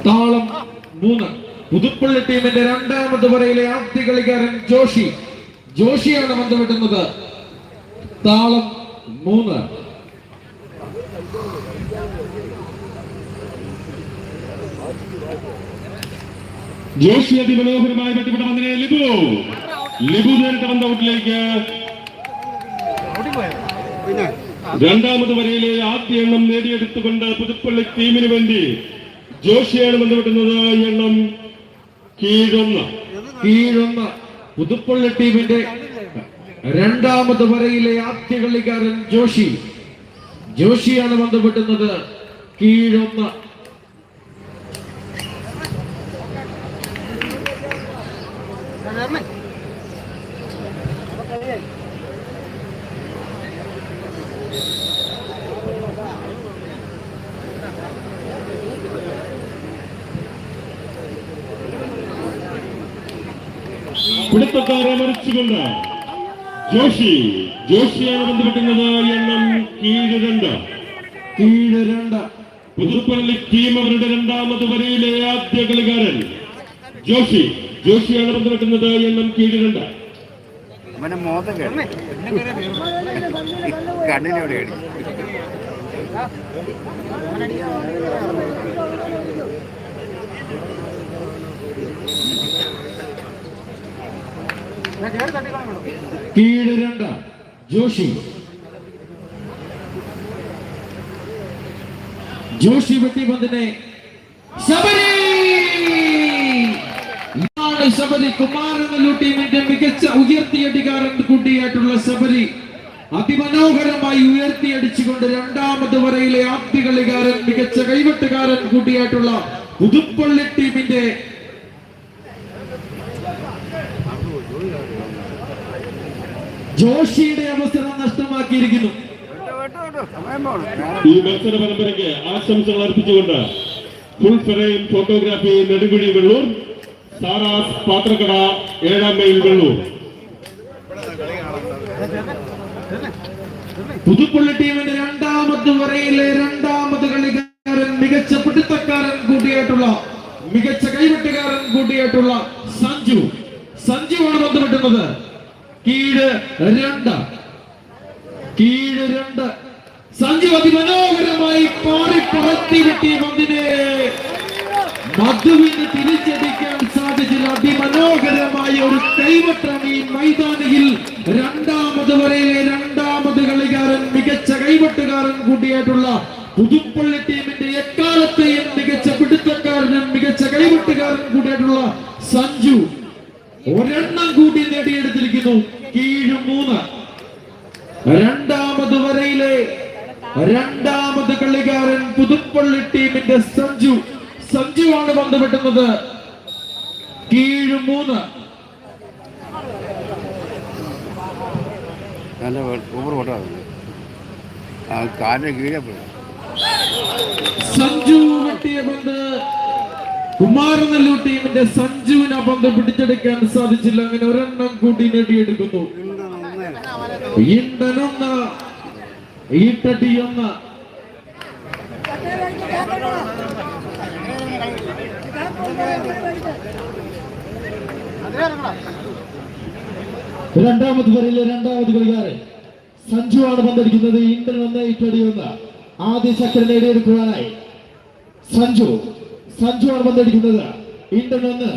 താളം 3. പുതുപ്പള്ളി ടീമിന്റെ രണ്ടാമത് വരയിലെ ആദ്യ കളിക്കാരൻ ജോഷിയാണ് ബന്ധപ്പെട്ടുന്നത്. താളം 3. ജോഷി അതിമനോഹരമായി വെട്ടിപ്പെട്ട പന്തിനെ ലിബു നേരിട്ട പന്ത് ഔട്ടിലേക്ക്. രണ്ടാമത് വരയിലെ ആദ്യ എണ്ണം നേടിയെടുത്തുകൊണ്ട് പുതുപ്പള്ളി ടീമിന് വേണ്ടി ജോഷിയാണ് ബന്ധപ്പെട്ടുന്നത്. എണ്ണം കീഴൊന്ന്. പുതുപ്പള്ളി ടീമിന്റെ രണ്ടാമത് വരയിലെ ആദ്യ കളിക്കാരൻ ജോഷിയാണ് ബന്ധപ്പെട്ടുന്നത്. കീഴൊന്ന്. പിടുത്തക്കാരെ മറിച്ചുകൊണ്ട് ജോഷിയാണ് ബന്ധപ്പെട്ടുന്നത്. എണ്ണം കീഴ് 2. പുതുപ്പള്ളി ടീം അവരുടെ രണ്ടാമത് വരയിലെ ആദ്യ കളിക്കാരൻ ജോഷിയാണ് ബന്ധപ്പെട്ടുന്നത്. എണ്ണം കീഴ് 2. കീഴ് 2. ജോഷി വെട്ടിപന്തിനെ ശബരി കുമാരനല്ലൂർ ടീമിന്റെ മികച്ച ഉയർത്തിയടിക്കാരൻ കൂട്ടിയായിട്ടുള്ള ശബരി അതിമനോഹരമായി ഉയർത്തിയടിച്ചുകൊണ്ട് രണ്ടാമത് വരയിലെ ആദ്യ കളിക്കാരൻ മികച്ച കൈവെട്ടുകാരൻ കൂട്ടിയായിട്ടുള്ള പുതുപ്പള്ളി ടീമിന്റെ ജോഷിയുടെ അവസരം നഷ്ടമാക്കിയിരിക്കുന്നു. ഈ മത്സര പരമ്പരയ്ക്ക് ആശംസകൾ അർപ്പിച്ചുകൊണ്ട് full frame photography Nedukuzhi Vellur, Sara's പാത്രക്കട 7 മൈൽ വെള്ളൂർ. പുതുപ്പള്ളി ടീമിന്റെ രണ്ടാമത് വരയിലെ രണ്ടാമത് കളിക്കാരൻ മികച്ച പിടുത്തക്കാരൻ കൂട്ടിയായിട്ടുള്ള മികച്ച കൈവെട്ടുകാരൻ കൂട്ടിയായിട്ടുള്ള സഞ്ജുവാണ് ബന്ധപ്പെട്ടുന്നത്. കീഴ് 2. സഞ്ജു അതിമനോഹരമായി പാറിപ്പുറത്തി വെട്ടി പന്തിനെ മധുവിന് തിരിച്ചടിക്കാൻ സാധിച്ചില്ല. അതിമനോഹരമായ ഒരു കൈവട്ടം ഈ മൈതാനിയിൽ രണ്ടാമത് വരയിലെ രണ്ടാമത് കളിക്കാരൻ മികച്ച കൈവട്ടുകാരൻ കൂട്ടിയായിട്ടുള്ള പുതുപ്പള്ളി ടീമിന്റെ എക്കാലത്തെയും മികച്ച പിടുത്തക്കാരനും മികച്ച കൈവട്ടുകാരൻ കൂട്ടിയായിട്ടുള്ള സഞ്ജു ഒരെണ്ണം കൂടി നേടിയെടുത്തിരിക്കുന്നു. കീഴ് 3. രണ്ടാമത് വരയിലെ രണ്ടാമത് കളിക്കാരൻ പുതുപ്പള്ളി ടീമിന്റെ സഞ്ജുവാണ് ബന്ധപ്പെട്ടുന്നത്. കീഴ് 3. സഞ്ജു വെട്ടിയ പന്ത് കുമാരനല്ലൂർ ടീമിന്റെ സഞ്ജുവിനെ പന്ത് പിടിച്ചെടുക്കാൻ സാധിച്ചില്ല. അങ്ങനെ ഒരെണ്ണം കൂടി നേടിയെടുക്കുന്നു. ഇണ്ടനൊന്ന് ഈട്ടടിയൊന്ന്. രണ്ടാമത് വരയിലെ രണ്ടാമത് കളിക്കാരൻ സഞ്ജുവാണ് പന്തടിക്കുന്നത്. ഇണ്ടനൊന്ന് ഈട്ടടിയൊന്ന്. ആദ്യ ചക്രം നേടിയെടുക്കുവാനായി സഞ്ജുവാണ് പന്തടിക്കുന്നത്. ഇണ്ടനൊന്ന്.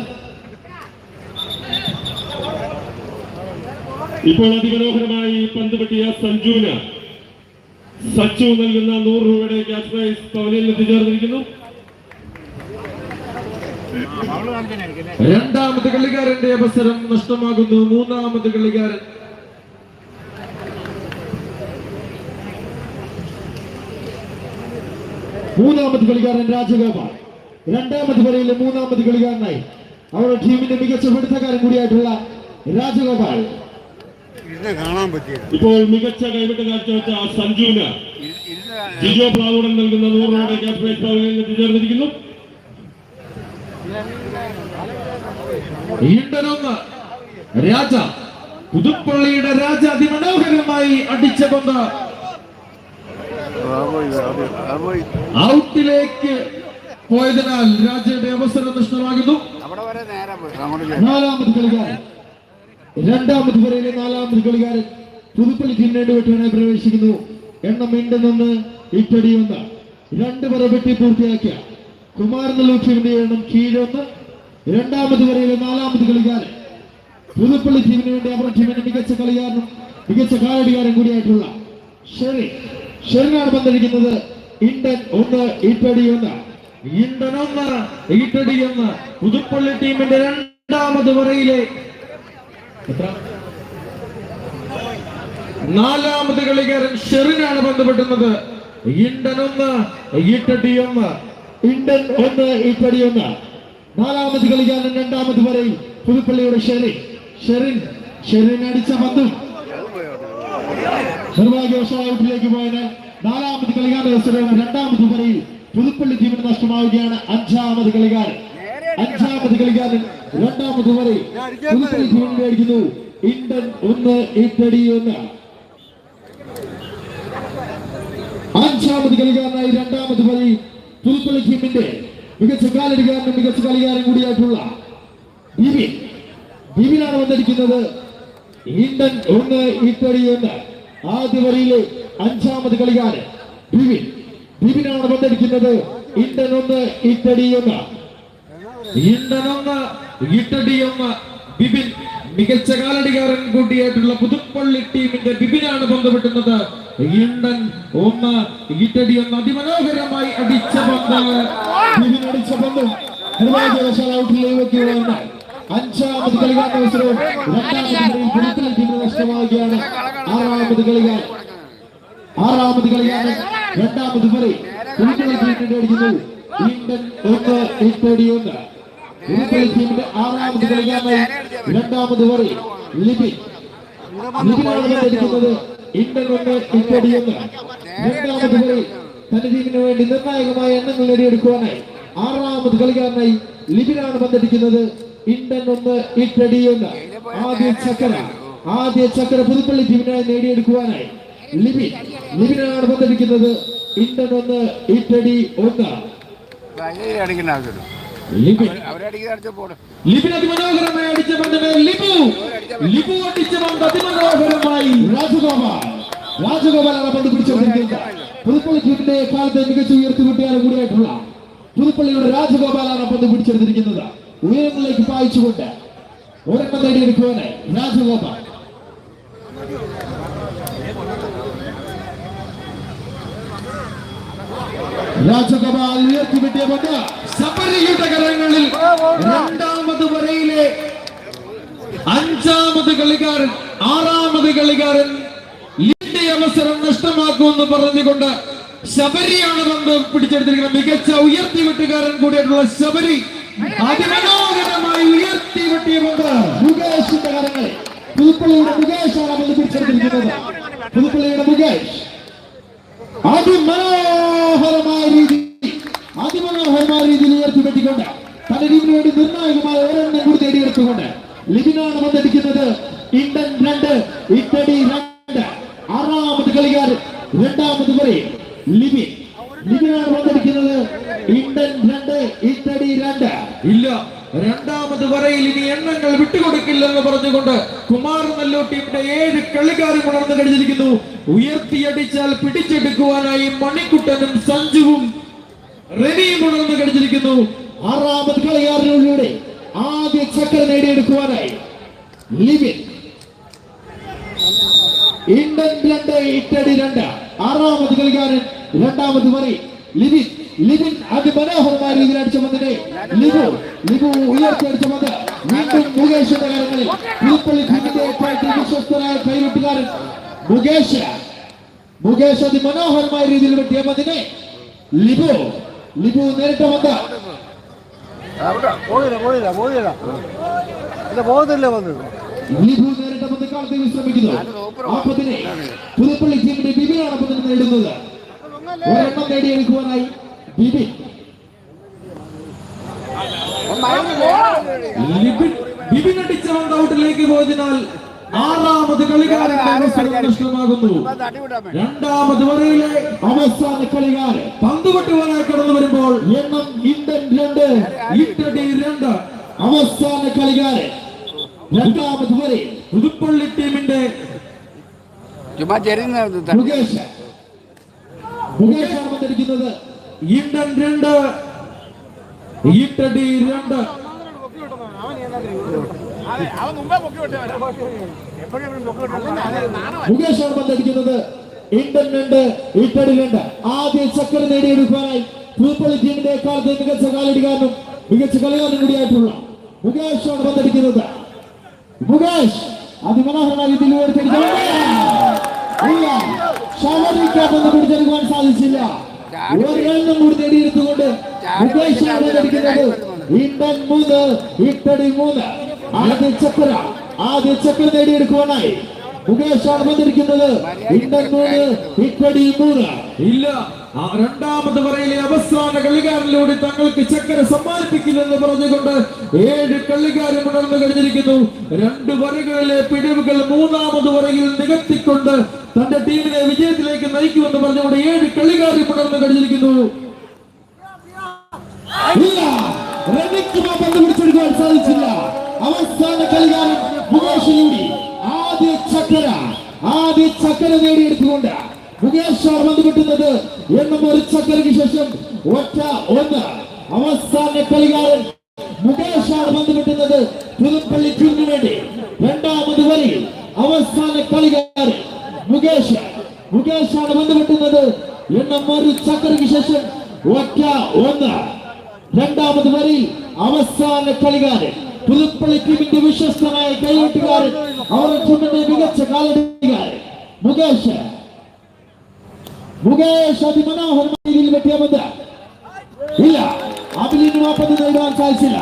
ഇപ്പോൾ അതിമനോഹരമായി പന്ത് പറ്റിയ സഞ്ജു നൽകുന്ന 100 രൂപയുടെ ക്യാഷ് പ്രൈസ് പവലിയിൽ എത്തിച്ചേർന്നിരിക്കുന്നു. രണ്ടാമത് കളിക്കാരന്റെ അവസരം നഷ്ടമാകുന്നു. മൂന്നാമത് കളിക്കാരൻ മൂന്നാമത് കളിക്കാരൻ രാജഗോപാൽ, രണ്ടാമത് വരയിലെ മൂന്നാമത് കളിക്കാരനായി അവരുടെ ടീമിന്റെ മികച്ച പിടുത്തക്കാരൻ കൂടിയായിട്ടുള്ള രാജഗോപാൽ. കാണാൻ പറ്റിയില്ല. ഇപ്പോൾ മികച്ച കൈവിട്ട് കാഴ്ചവെച്ച സഞ്ജുവിന് ജിജോ പ്ലാവുടൻ നൽകുന്ന 100 രൂപയുടെ ക്യാഷ് പ്രൈസ് പവലിൽ എത്തിച്ചേർന്നിരിക്കുന്നു. രാജ പുതുപ്പള്ളിയുടെ രാജ അതിമനോഹരമായി അടിച്ച പന്ത് ഔട്ടിലേക്ക് പോയതിനാൽ രാജയുടെ അവസരം നഷ്ടമാകുന്നു. നാലാമത് കളിക്കാരൻ, രണ്ടാമത് വരയിലെ നാലാമത് കളിക്കാരൻ പുതുപ്പള്ളി ടീമിന് വെട്ടുവാനായി പ്രവേശിക്കുന്നു. എണ്ണം വീണ്ടും ഇറ്റടിയൊന്ന്, 2 വര വെട്ടി പൂർത്തിയാക്കിയ കുമാരനല്ലൂർ ടീമിന്റെ എണ്ണം കീഴൊന്ന്. രണ്ടാമത് വരയിലെ നാലാമത് കളിക്കാരൻ പുതുപ്പള്ളി ടീമിന് വേണ്ടി അവരുടെ ടീമിന്റെ മികച്ച കളിക്കാരനും മികച്ച കാലടികാരൻ കൂടിയായിട്ടുള്ള ഷെറിനാണ് പന്തടിക്കുന്നത്. ഇന്ത്യൻ 1 ഇറ്റടി 1, ഇന്ത്യൻ 1 ഇറ്റടി 1. പുതുപ്പള്ളി ടീമിന്റെ രണ്ടാമത് വരയിലെ നാലാമത് കളിക്കാരൻ ഷെറിനാണ് ബന്ധപ്പെട്ടുന്നത്. ഇന്ത്യൻ 1 ഇറ്റടി 1, ഇന്ത്യൻ 1 ഇറ്റടി 1. നാലാമത് കളിക്കാരൻ രണ്ടാമത് വരയിൽ പുതുപ്പള്ളിയുടെ ഷെറിൻ അടിച്ച പന്തും നിർഭാഗ്യവശാൽ ഔട്ടിലേക്ക് പോയതിനാൽ നാലാമത് കളിക്കാരന്റെ അവസരമാണ് രണ്ടാമത് വരയിൽ പുതുപ്പള്ളി ടീമിന് നഷ്ടമാവുകയാണ്. അഞ്ചാമത് കളിക്കാരൻ രണ്ടാമത് വരയിൽ പുതുപ്പള്ളി ടീമിന് അടിക്കുന്നു. ഇന്ത്യൻ 1 ഇറ്റടി 1. അഞ്ചാമത് കളിക്കാരനായി രണ്ടാമത് വരയിൽ പുതുപ്പള്ളി ടീമിന്റെ മികച്ച കാലടികാരനും മികച്ച കളിക്കാരൻ കൂടിയായിട്ടുള്ള ബിബിനാണ് വന്നിരിക്കുന്നത്. ഇന്ത്യൻ 1 ഇറ്റടി 1. ആദ്യ വരയിലെ അഞ്ചാമത് കളിക്കാരൻ ബിബിനാണ് വന്നിരിക്കുന്നത്. ഇന്ത്യൻ 1 ഇറ്റടി 1, ഇന്ത്യൻ 1 ഇറ്റടി 1. ബിബിൻ മികച്ച കാലടികാരൻ കൂട്ടിയായിട്ടുള്ള പുതുപ്പള്ളി ടീമിന്റെ ബിബിനാണ് ബന്ധപ്പെട്ടുന്നത്. ഇന്ത്യൻ 1 ഇറ്റടി 1. അതിമനോഹരമായി അടിച്ച പന്ത്, ബിബിൻ അടിച്ച പന്തും നിർഭാഗ്യവശാൽ ഔട്ടിലേക്ക് വന്നാൽ അഞ്ചാമത് കളിക്കാരന്റെ അവസരവും രണ്ടാമത് പുതുപ്പള്ളി ടീമിന് നഷ്ടമാവുകയാണ്. ആറാമത് കളിക്കാരൻ രണ്ടാമത് വരെ പുതുപ്പള്ളി ടീമിന്റെ അടിക്കുന്നു. ഇന്ത്യൻ 1 ഇറ്റടി 1. പുതുപ്പള്ളി ടീമിന്റെ ആറാമത് കളിക്കാരനായി രണ്ടാമത് വരെ ലിബിനാണ് അടിക്കുന്നത്. ഇന്ത്യൻ 1 ഇറ്റടി 1. രണ്ടാമത് വരെ തന്റെ ടീമിന് വേണ്ടി നിർണായകമായ എണ്ണങ്ങൾ നേടിയെടുക്കുവാനായി ആറാമത് കളിക്കാരനായി ലിബിനാണ് ബന്ധടിക്കുന്നത്. ഇന്ത്യൻ 1 ഇറ്റടി 1. ആദ്യ ചക്കര പുതുപ്പള്ളി ടീമിനായി നേടിയെടുക്കുവാനായി ലിബിനാണ് ബന്ധടിക്കുന്നത്. ഇന്ത്യൻ 1 ഇറ്റടി 1. ലിബിൻ അതിമനോഹരമായി അടിച്ച പന്തിനെ ലിബു അടിച്ച പന്ത് അതിമനോഹരമായി രാജഗോപാലാണ് പന്ത് പിടിച്ചുകൊണ്ടിരിക്കുന്നത്. പുതുപ്പള്ളി ടീമിന്റെ കാലത്തെ മികച്ച ഉയർത്തിവിട്ടുകാരൻ കൂടിയായിട്ടുള്ള പുതുപ്പള്ളിയുടെ രാജഗോപാലാണ് പന്ത് പിടിച്ചെടുത്തിരിക്കുന്നത്. ഉയരങ്ങളിലേക്ക് പായിച്ചുകൊണ്ട് ഒരെണ്ണം നേടിയെടുക്കുവാനായി രാജഗോപാൽ. രാജഗോപാൽ ഉയർത്തിവിട്ടിയ പന്ത് ശബരിയുടെ കരങ്ങളിൽ. രണ്ടാമത് വരയിലെ അഞ്ചാമത് കളിക്കാരൻ ആറാമത് കളിക്കാരൻ ലിന്റെ അവസരം നഷ്ടമാക്കുമെന്ന് പറഞ്ഞുകൊണ്ട് ശബരിയാണ് പന്ത് പിടിച്ചെടുത്തിരിക്കുന്നത്. മികച്ച ഉയർത്തിവിട്ടുകാരൻ കൂടിയായിട്ടുള്ള ശബരി അതിമനോഹരമായി ഉയർത്തിവിട്ടിയ പന്ത് മുകേഷിന്റെ കരങ്ങളിൽ. പുതുപ്പള്ളിയുടെ മുകേഷാണ് പന്ത് പിടിച്ചെടുത്തിരിക്കുന്നത്. പുതുപ്പള്ളിയുടെ മുകേഷ് അതിമനോഹരമായ രീതിയിൽ ഉയർത്തിവെട്ടിക്കൊണ്ട് തന്റെ ടീമിന് വേണ്ടി നിർണായകമായ ഒരെണ്ണം കൂടി നേടിയെടുത്തുകൊണ്ട് ലിബിനാണ് വന്നിരിക്കുന്നത്. ഇന്ത്യൻ 2 ഇറ്റടി 2. ആറാമത് കളിക്കാരൻ രണ്ടാമത് വരെ ലിബിനാണ് വന്നിരിക്കുന്നത്. ഇന്ത്യൻ 2 ഇറ്റടി 2. ഇല്ല, രണ്ടാമത് വരയിൽ ഇനി എണ്ണങ്ങൾ വിട്ടുകൊടുക്കില്ലെന്ന് പറഞ്ഞുകൊണ്ട് കുമാരനല്ലൂർ ടീമിന്റെ 7 കളിക്കാരും ഉണർന്നു കഴിഞ്ഞിരിക്കുന്നു. ഉയർത്തിയടിച്ചാൽ പിടിച്ചെടുക്കുവാനായി മണിക്കുട്ടനും സഞ്ജുവും റെനിയും ഉണർന്നു കഴിഞ്ഞിരിക്കുന്നു. ആറാമത് കളിക്കാരനിലൂടെ ആദ്യ ചക്കര നേടിയെടുക്കുവാനായി ലിബിൻ. ഇന്ത്യൻ 2 ഇറ്റടി 2. ആറാമത് കളിക്കാരൻ രണ്ടാമത് വരെ ലിബിൻ അതിമനോഹരമായ രീതിയിൽ അടിച്ച പന്തിനെ ലിബു ഉയർത്തി അടിച്ച പന്ത് വീണ്ടും മുകേഷിന്റെ കരങ്ങളിൽ. പുതുപ്പള്ളി ടീമിന്റെ വിശ്വസ്തനായ കൈവിട്ടുകാരൻ മുകേഷ് അതിമനോഹരമായ രീതിയിൽ വെട്ടിയ പന്തിനെ ലിബു നേരിട്ട് വന്ന ലിബു നേരിട്ട് വന്ന് കാലത്തെ വിശ്രമിക്കുന്നു. ആ പതിനെ പുതുപ്പള്ളി ടീമിന്റെ ബിബിനാണ് പതിന് നേടുന്നത്. ഒരെണ്ണം നേടിയെടുക്കുവാനായി ബിബിൻ. ബിബിൻ അടിച്ച പന്ത് ഔട്ടിലേക്ക് പോയതിനാൽ ആറാമത് കളിക്കാരന്റെ നഷ്ടമാകുന്നു. രണ്ടാമത് വരയിലെ അവസാന കളിക്കാരൻ പന്ത് കൊട്ടുവാനായി കടന്നു വരുമ്പോൾ എണ്ണം ഇന്ത്യൻ 2 ഇറ്റടി 2. അവസാന കളിക്കാരൻ രണ്ടാമത് വരെ പുതുപ്പള്ളി ടീമിന്റെ മുകേഷാണ് വന്നിരിക്കുന്നത്. ഇന്ത്യൻ 2 ഇറ്റടി 2. മുകേഷാണ് പന്തടിക്കുന്നത്. ഇന്ത്യൻ 2 ഇറ്റടി 2. ആദ്യ ചക്കര നേടിയെടുക്കാനായി പുതുപ്പള്ളി ടീമിന്റെ കാലത്തെ മികച്ച കാലടിക്കാരനും മികച്ച കളിക്കാരനും കൂടിയായിട്ടുള്ള മുകേഷാണ് പന്തടിക്കുന്നത്. മുകേഷ് അതിമനോഹരമായി പിടിച്ചെടുക്കുവാൻ സാധിച്ചില്ല. ഒരെണ്ണം കൂടി നേടിയെടുത്തുകൊണ്ട് മുകേഷാണ് പന്തടിക്കുന്നത്. ഇന്ത്യൻ 3 ഇറ്റടി 3. ആദ്യ ചക്കര നേടിയെടുക്കുവാനായി മുകേഷാണ് വന്നിരിക്കുന്നത്. ഇന്ത്യൻ 3 ഇറ്റടി 3. ഇല്ല, രണ്ടാമത് വരയിലെ അവസാന കളിക്കാരനിലൂടെ തങ്ങൾക്ക് ചക്കര സമ്മാനിപ്പിക്കില്ലെന്ന് പറഞ്ഞുകൊണ്ട് 7 കളിക്കാരും ഉണർന്നു കഴിഞ്ഞിരിക്കുന്നു. 2 വരകളിലെ പിടിവുകൾ മൂന്നാമത് വരയിൽ നികത്തിക്കൊണ്ട് തന്റെ ടീമിനെ വിജയത്തിലേക്ക് നയിക്കുമെന്ന് പറഞ്ഞുകൊണ്ട് 7 കളിക്കാരും ഉണർന്നു കഴിഞ്ഞിരിക്കുന്നു. ഇല്ല, റെനിക്കുമാ പന്ത് പിടിച്ചെടുക്കാൻ സാധിച്ചില്ല. അവസാന കളിക്കാരൻ മുകേഷിലൂടെ ആദ്യ ചക്കര നേടിയെടുത്തുകൊണ്ട് മുകേഷാണ് ബന്ധപ്പെട്ടുന്നത്. എണ്ണം ഒരു ചക്കരയ്ക്ക് ശേഷം 1. അവസാന കളിക്കാരൻ മുകേഷാണ് ബന്ധപ്പെട്ടുന്നത്. പുതുപ്പള്ളി ടീമിന് വേണ്ടി രണ്ടാമത് വരയിൽ അവസാന കളിക്കാരൻ മുകേഷാണ് ബന്ധപ്പെട്ടുന്നത്. എണ്ണം ഒരു ചക്കരയ്ക്ക് ശേഷം 1. രണ്ടാമത് വരയിൽ അവസാന കളിക്കാരൻ പുതുപ്പള്ളി ടീമിന്റെ വിശ്വസ്തനായ കൈവെട്ടുകാരൻ, അവരുടെ ടീമിന്റെ മികച്ച കാലടിക്കാരൻ മുകേഷ് അതിമനോഹരമായ രീതിയിൽ വെട്ടിയ പന്ത്. ഇല്ല, അഭിലിന് ആ പന്ത് നേടാൻ സാധിച്ചില്ല.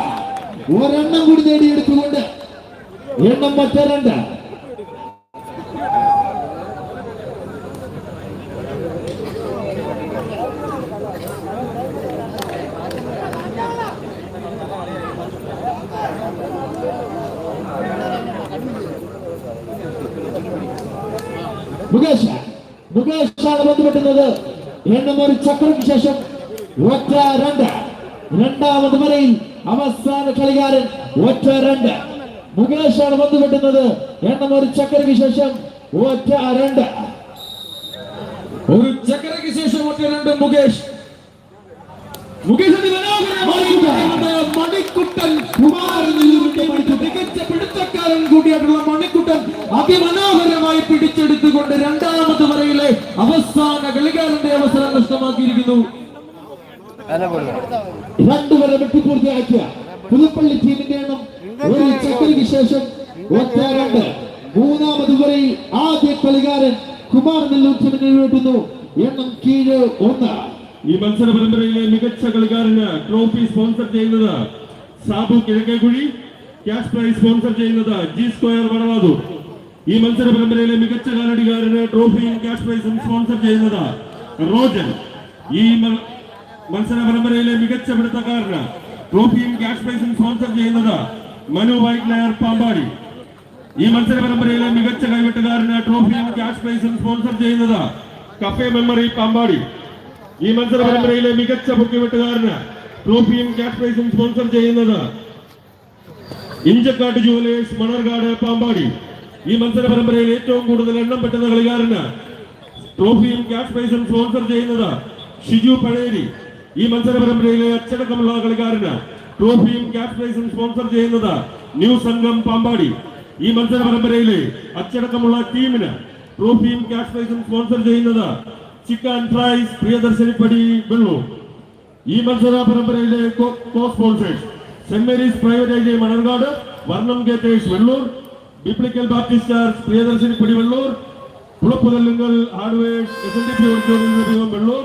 ഒരെണ്ണം കൂടി നേടിയെടുത്തുകൊണ്ട് എണ്ണം 2. മുകേഷാണ് ബന്ധപ്പെട്ടുന്നത്. എണ്ണം ഒരു ചക്രയ്ക്ക് ശേഷം 1. രണ്ടാമത് വരയിൽ അവസാന കളിക്കാരൻ 1. മുകേഷാണ് ബന്ധപ്പെട്ടുന്നത്. എണ്ണം ഒരു ചക്രയ്ക്ക് ശേഷം 1. ഒരു ചക്രയ്ക്ക് ശേഷം 1. മുകേഷ് മണിക്കുട്ടൻ മികച്ച പിടുത്തക്കാരൻ കൂടിയായിട്ടുള്ള മണിക്കുട്ടൻ അതിമനോഹരമായി പിടിച്ചെടുത്തുകൊണ്ട് രണ്ടാമത് വരയിലെ അവസാന കളിക്കാരന്റെ അവസരം നഷ്ടമാക്കിയിരിക്കുന്നു. 2 വരെ വെട്ടിപ്പൂർത്തിയാക്കിയ പുതുപ്പള്ളി ടീമിന്റെ എണ്ണം ഒരു ചക്രയ്ക്ക് ശേഷം 1. മൂന്നാമത് വരയിൽ ആദ്യ കളിക്കാരൻ കുമാർ നെല്ലൂർ ടീമിനെ വീട്ടുന്നു. എണ്ണം കീഴ് 1. ഈ മത്സര പരമ്പരയിലെ മികച്ച കളിക്കാരന് ട്രോഫി സ്പോൺസർ ചെയ്യുന്നത് സാബു കിഴക്കേക്കുഴി. ക്യാഷ് പ്രൈസ് സ്പോൺസർ ചെയ്യുന്നത് ജി സ്ക്വയർ വടവാതൂർ. ഈ മത്സര പരമ്പരയിലെ മികച്ച കാലടിക്കാരന് ട്രോഫിയും ക്യാഷ് പ്രൈസും സ്പോൺസർ ചെയ്യുന്നത് റോജൻ. ഈ മത്സര പരമ്പരയിലെ മികച്ച പിടുത്തക്കാരന് ട്രോഫിയും ക്യാഷ് പ്രൈസും സ്പോൺസർ ചെയ്യുന്നത് മനു വൈറ്റ് നായർ പാമ്പാടി. ഈ മത്സര പരമ്പരയിലെ മികച്ച കൈവെട്ടുകാരന് ട്രോഫിയും ക്യാഷ് പ്രൈസും സ്പോൺസർ ചെയ്യുന്നത് കഫേ മെമ്മറി പാമ്പാടി. ഈ മത്സര പരമ്പരയിലെ മികച്ച പൊക്കിവെട്ടുകാരന് ട്രോഫിയും ക്യാഷ് പ്രൈസും സ്പോൺസർ ചെയ്യുന്നത് ഇഞ്ചക്കാട്ട് ജുവലേഴ്സ് മണർകാട് പാമ്പാടി. ഈ മത്സര പരമ്പരയിൽ ഏറ്റവും കൂടുതൽ എണ്ണം പെട്ടുന്ന കളിക്കാരന് ട്രോഫിയും ക്യാഷ് പ്രൈസും സ്പോൺസർ ചെയ്യുന്നത് ഷിജു പഴേരി. ഈ മത്സര പരമ്പരയിലെ അച്ചടക്കമുള്ള കളിക്കാരന് ട്രോഫിയും ക്യാഷ് പ്രൈസും സ്പോൺസർ ചെയ്യുന്നത് ന്യൂ സംഘം പാമ്പാടി. ഈ മത്സര പരമ്പരയിലെ അച്ചടക്കമുള്ള ടീമിന് ട്രോഫിയും ക്യാഷ് പ്രൈസും സ്പോൺസർ ചെയ്യുന്നത് ചിക്കൻ ഫ്രൈസ് പ്രിയദർശിനിപ്പടി വെള്ളൂർ. ഈ മത്സര പരമ്പരയിലെ co sponsors Saint Mary's private I Manarcad, Varnam caterers Vellur, biblical baptist church Priyadarshinippadi Vellur, Pulapputhallungal hardwares SNDP auditorium Vellur,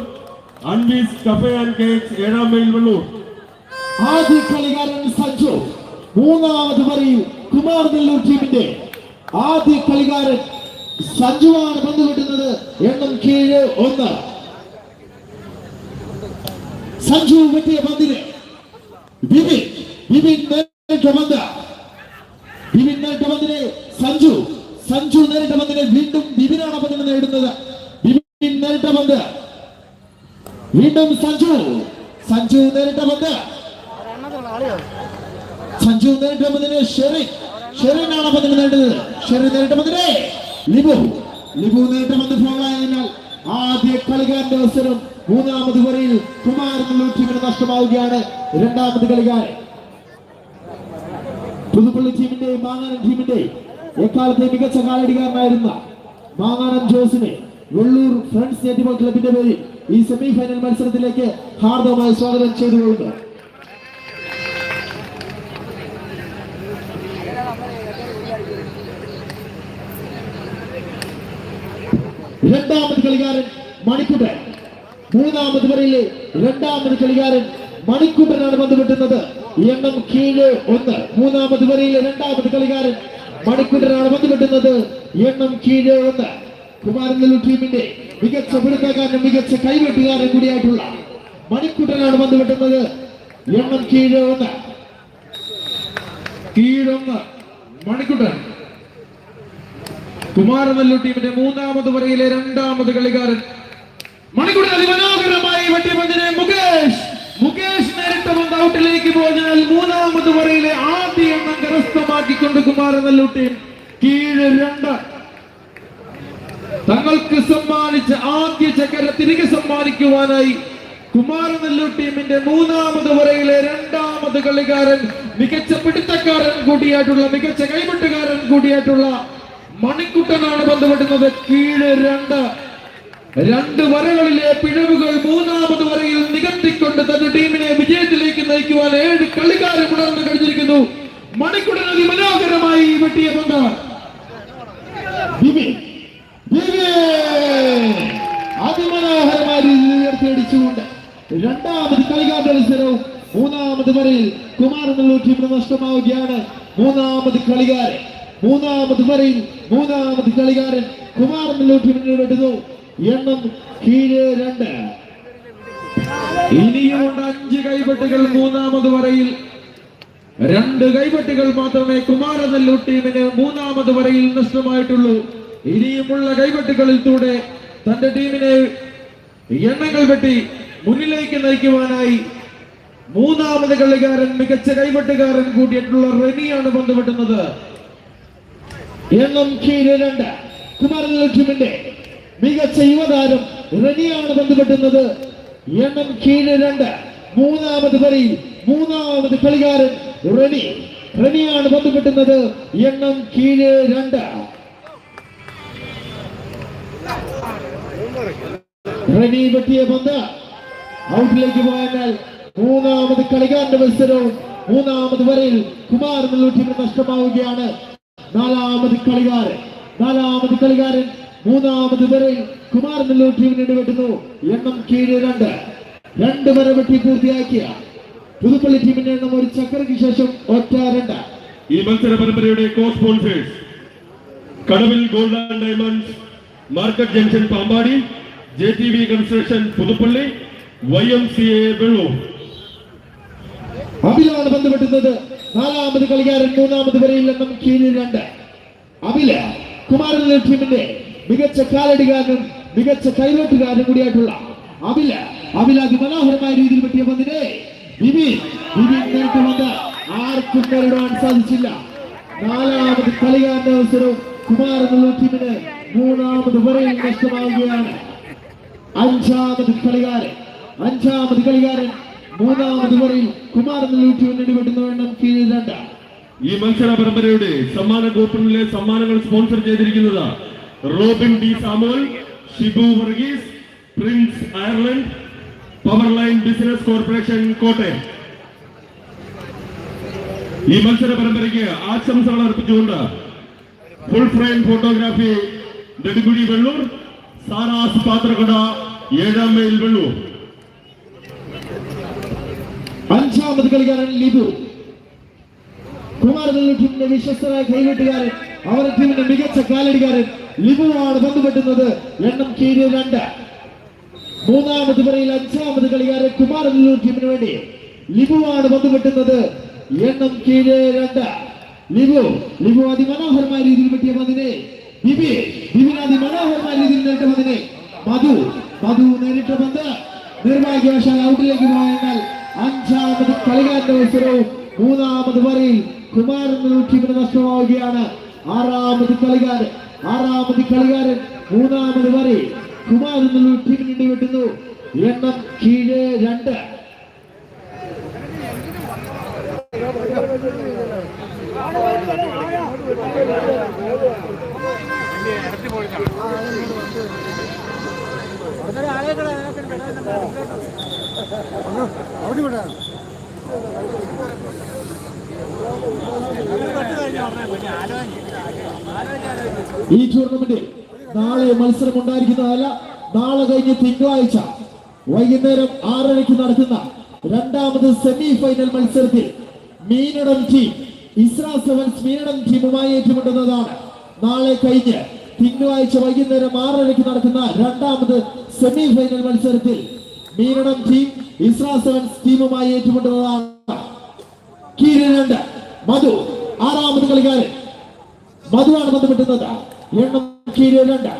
Anvees cafe and cakes 7ാം മൈൽ വെള്ളൂർ. ആദ്യ കളിക്കാരൻ സഞ്ജു. മൂന്നാമത് വരയിൽ കുമാരനെല്ലൂർ ടീമിന്റെ ആദ്യ കളിക്കാരൻ സഞ്ജുവാണ് പന്ത് കിട്ടുന്നത്. എണ്ണം കീഴ് 1. സഞ്ജു വെട്ടിയ പന്തിന് വിപിൻ നേരിട്ട പന്ത്. വിപിൻ നേരിട്ട പന്തിന് സഞ്ജു നേരിട്ട പന്തിന് വീണ്ടും വിപിനാണ് പന്തിന് നേടുന്നത്. വിപിൻ നേരിട്ട പന്ത് വീണ്ടും സഞ്ജു നേരിട്ട പന്ത്. സഞ്ജു നേരിട്ട പന്തിന് ഷെറിനാണ് പന്തിന് നേടുന്നത്. ഷെറിൻ നേരിട്ട പന്തിന് ലിബു നേരിട്ട പന്ത് ഫോളായതിനാൽ ആദ്യ കളിക്കാരന്റെ അവസരം മൂന്നാമത് വരയിൽ കുമാരനെല്ലൂർ ടീമിന് നഷ്ടമാവുകയാണ്. രണ്ടാമത് കളിക്കാരൻ പുതുപ്പള്ളി ടീമിന്റെ മാങ്ങാനം ടീമിന്റെ എക്കാലത്തെ മികച്ച കാലടിക്കാരനായിരുന്ന മാങ്ങാനം ജോസിനെ വെള്ളൂർ ഫ്രണ്ട്സ് നെറ്റ്ബോൾ ക്ലബിന്റെ പേരിൽ ഈ സെമി ഫൈനൽ മത്സരത്തിലേക്ക് ഹാർദവമായി സ്വാഗതം ചെയ്തുകൊള്ളുന്നു. രണ്ടാമത് കളിക്കാരൻ മണിക്കുട്ടൻ. മൂന്നാമത് വരയിലെ രണ്ടാമത് കളിക്കാരൻ മണിക്കുട്ടനാണ് പന്ത് വെട്ടുന്നത്. എണ്ണം കീഴ് 1. മൂന്നാമത് വരയിലെ രണ്ടാമത് കളിക്കാരൻ മണിക്കുട്ടനാണ് പന്ത് വെട്ടുന്നത്. എണ്ണം കീഴ് 1. കുമാരനെല്ലൂർ ടീമിന്റെ മികച്ച പിടുത്തക്കാരനും മികച്ച കൈവെട്ടുകാരനും കൂടിയായിട്ടുള്ള മണിക്കുട്ടനാണ് പന്ത് വെട്ടുന്നത്. എണ്ണം കീഴ് 1. മണിക്കുട്ടൻ. കുമാരനെല്ലൂർ ടീമിന്റെ മൂന്നാമത് വരയിലെ രണ്ടാമത് കളിക്കാരൻ മണിക്കുട്ടൻ അതിമനോഹരമായി വെട്ടിയ പന്തിനെ മുകേഷ് നേരിട്ട പന്ത് ഔട്ടിലേക്ക് പോയാൽ മൂന്നാമത് വരയിലെ ആദ്യ എണ്ണം കരസ്ഥമാക്കിക്കൊണ്ട് കുമാരനെല്ലൂർ ടീം കീഴ് 2. തങ്ങൾക്ക് സമ്മാനിച്ച ആദ്യ ചക്കര തിരികെ സമ്മാനിക്കുവാനായി കുമാരനെല്ലൂർ ടീമിന്റെ മൂന്നാമത് വരയിലെ രണ്ടാമത് കളിക്കാരൻ മികച്ച പിടുത്തക്കാരൻ കൂടിയായിട്ടുള്ള മികച്ച കൈവെട്ടുകാരൻ കൂടിയായിട്ടുള്ള മണിക്കുട്ടനാണ് പന്ത് വെട്ടുന്നത്. കീഴ് 2. 2 വരകളിലെ പിഴവുകൾ മൂന്നാമത് വരയിൽ നികത്തിക്കൊണ്ട് തന്റെ ടീമിനെ വിജയത്തിലേക്ക് നയിക്കുവാൻ 7 കളിക്കാരും ഉണർന്നു കഴിഞ്ഞിരിക്കുന്നു. മണിക്കുട്ടൻ അതിമനോഹരമായി വെട്ടിയ പന്ത് അതിമനോഹരമായി ഉയർത്തിയടിച്ചുകൊണ്ട് രണ്ടാമത് കളിക്കാരുടെ മത്സരവും മൂന്നാമത് വരയിൽ കുമാരനെല്ലൂർ ടീമിന് നഷ്ടമാവുകയാണ്. മൂന്നാമത് വരയിൽ മൂന്നാമത് കളിക്കാരൻ കുമാരനെല്ലൂർ ടീമിന് വെട്ടുന്നു. എണ്ണം കീഴ് 2. ഇനിയുമുണ്ട് 5 കൈവെട്ടുകൾ. മൂന്നാമത് വരയിൽ 2 കൈവെട്ടുകൾ മാത്രമേ കുമാരനെല്ലൂർ ടീമിന് മൂന്നാമത് വരയിൽ നഷ്ടമായിട്ടുള്ളൂ. ഇനിയുമുള്ള കൈവെട്ടുകളിലൂടെ തന്റെ ടീമിനെ എണ്ണങ്ങൾ വെട്ടി മുന്നിലേക്ക് നയിക്കുവാനായി മൂന്നാമത് കളിക്കാരൻ മികച്ച കൈവെട്ടുകാരൻ കൂടിയിട്ടുള്ള റെനിയാണ് പന്ത് വെട്ടുന്നത്. എണ്ണം കീഴ് 2. കുമാരനെല്ലൂർ ടീമിന്റെ മികച്ച യുവതാരം റെനിയാണ് പന്ത് വെട്ടുന്നത്. എണ്ണം കീഴ് 2. മൂന്നാമത് വരയിൽ മൂന്നാമത് കളിക്കാരൻ റെനിയാണ് പന്ത് വെട്ടുന്നത്. എണ്ണം കീഴ് 2. റെനി വെട്ടിയ പന്ത് ഔട്ടിലേക്ക് പോയാൽ മൂന്നാമത് കളിക്കാരന്റെ മത്സരവും മൂന്നാമത് വരയിൽ കുമാരനെല്ലൂർ ടീമിന് നഷ്ടമാവുകയാണ്. നാലാമത് കളിക്കാരൻ മൂന്നാമത് വരയിൽ കുമാരനെല്ലൂർ ടീമിന് വെട്ടുന്നു. എണ്ണം കീഴ് 2. 2 വര വെട്ടി പൂർത്തിയാക്കിയ പുതുപ്പള്ളി ടീമിന്റെ എണ്ണം ഒരു ചക്രയ്ക്ക് ശേഷം 1-2. ഈ മത്സര പരമ്പരയുടെ co sponsors Kadavil gold and diamonds, market junction Pampady, JTV construction Puthuppally, YMCA Vellur. അബിലാണ് പന്ത് വെട്ടുന്നത്. നാലാമത് കളിക്കാരൻ മൂന്നാമത് വരയിൽ എണ്ണം കീഴ് 2. അബില് കുമാരനെല്ലൂർ ടീമിന്റെ മികച്ച കാലടികാരനും മികച്ച കൈവെട്ടുകാരനും കൂടിയായിട്ടുള്ള അബില് അതിമനോഹരമായ രീതിയിൽ വെട്ടിയ പന്തിനെ വിപിൻ നേരിട്ട് പന്ത് ആർക്കും നേരിടാൻ സാധിച്ചില്ല. നാലാമത് കളിക്കാരന്റെ അവസരവും കുമാരനെല്ലൂർ ടീമിന് മൂന്നാമത് വരയിൽ നഷ്ടമാവുകയാണ്. അഞ്ചാമത് കളിക്കാരൻ മൂന്നാമത് വരയിൽ കുമാരനെല്ലൂർ ടീമിന് വെട്ടുന്ന എണ്ണം കീഴ് 2. ഈ മത്സര പരമ്പരയുടെ സമ്മാന കൂപ്പണിലെ സമ്മാനങ്ങൾ സ്പോൺസർ ചെയ്തിരിക്കുന്നത് Robin D Samuel, Shibu Varghese, Prince Ireland, power line business corporation Kottayam. ഈ മത്സര പരമ്പരയ്ക്ക് ആശംസകൾ അർപ്പിച്ചുകൊണ്ട് full frame photography Nedukuzhi Vellur, Sara's പാത്രക്കട 7ാം മൈൽ വെള്ളൂർ. അഞ്ചാമത് കളിക്കാരൻ ലിബു. കുമാരനെല്ലൂർ ടീമിന്റെ വിശ്വസ്തരായ കൈവെട്ടുകാരൻ, അവരുടെ ടീമിന്റെ മികച്ച കാലടിക്കാരൻ ലിബുവാണ് ബന്ധപ്പെട്ടുന്നത്. എണ്ണം കീഴിൽ 2. മൂന്നാമത് വരയിൽ അഞ്ചാമത് കളിക്കാരൻ കുമാരനെല്ലൂർ ടീമിന് വേണ്ടി ലിബുവാണ് ബന്ധപ്പെട്ടുന്നത്. എണ്ണം കീഴിൽ 2. ലിബു അതിമനോഹരമായ രീതിയിൽ വെട്ടിയ പന്തിനെ ബിബിൻ അതിമനോഹരമായ രീതിയിൽ നേരിട്ട പന്തിനെ മധു നേരിട്ട പന്ത് നിർഭാഗ്യവശാൽ ഔട്ടിലേക്ക് പോയെന്നാൽ അഞ്ചാമത് കളിക്കാരന്റെ അവസരവും മൂന്നാമത് വരയിൽ കുമാരനെല്ലൂർ ടീമിന് നഷ്ടമാവുകയാണ്. ആറാമത് കളിക്കാരൻ മൂന്നാമത് വരയിൽ കുമാരനെല്ലൂർ ടീമിന് വേണ്ടി വെട്ടുന്നു. എണ്ണം കീഴ് 2. ഈ ടൂർണമെന്റിൽ നാളെ മത്സരം ഉണ്ടായിരിക്കുന്നതല്ല. നാളെ കഴിഞ്ഞ് തിങ്കളാഴ്ച വൈകുന്നേരം 6:30 നടക്കുന്ന രണ്ടാമത് സെമി ഫൈനൽ മത്സരത്തിൽ മീനടം ടീം ഇസ്രാ സെവൻസ് മീനടം ടീമുമായി ഏറ്റുമുട്ടുന്നതാണ്. നാളെ കഴിഞ്ഞ് തിങ്കളാഴ്ച വൈകുന്നേരം 6:30 നടക്കുന്ന രണ്ടാമത് സെമി ഫൈനൽ മത്സരത്തിൽ മീനടം ടീം ഇസ്രാ സെവൻസ് ടീമുമായി ഏറ്റുമുട്ടുന്നതാണ്. കീഴിൽ 2. മധു ആറാമത് കളിക്കാരൻ മധുവാണ് ബന്ധപ്പെട്ടുന്നത്. എണ്ണം കീഴിൽ 2.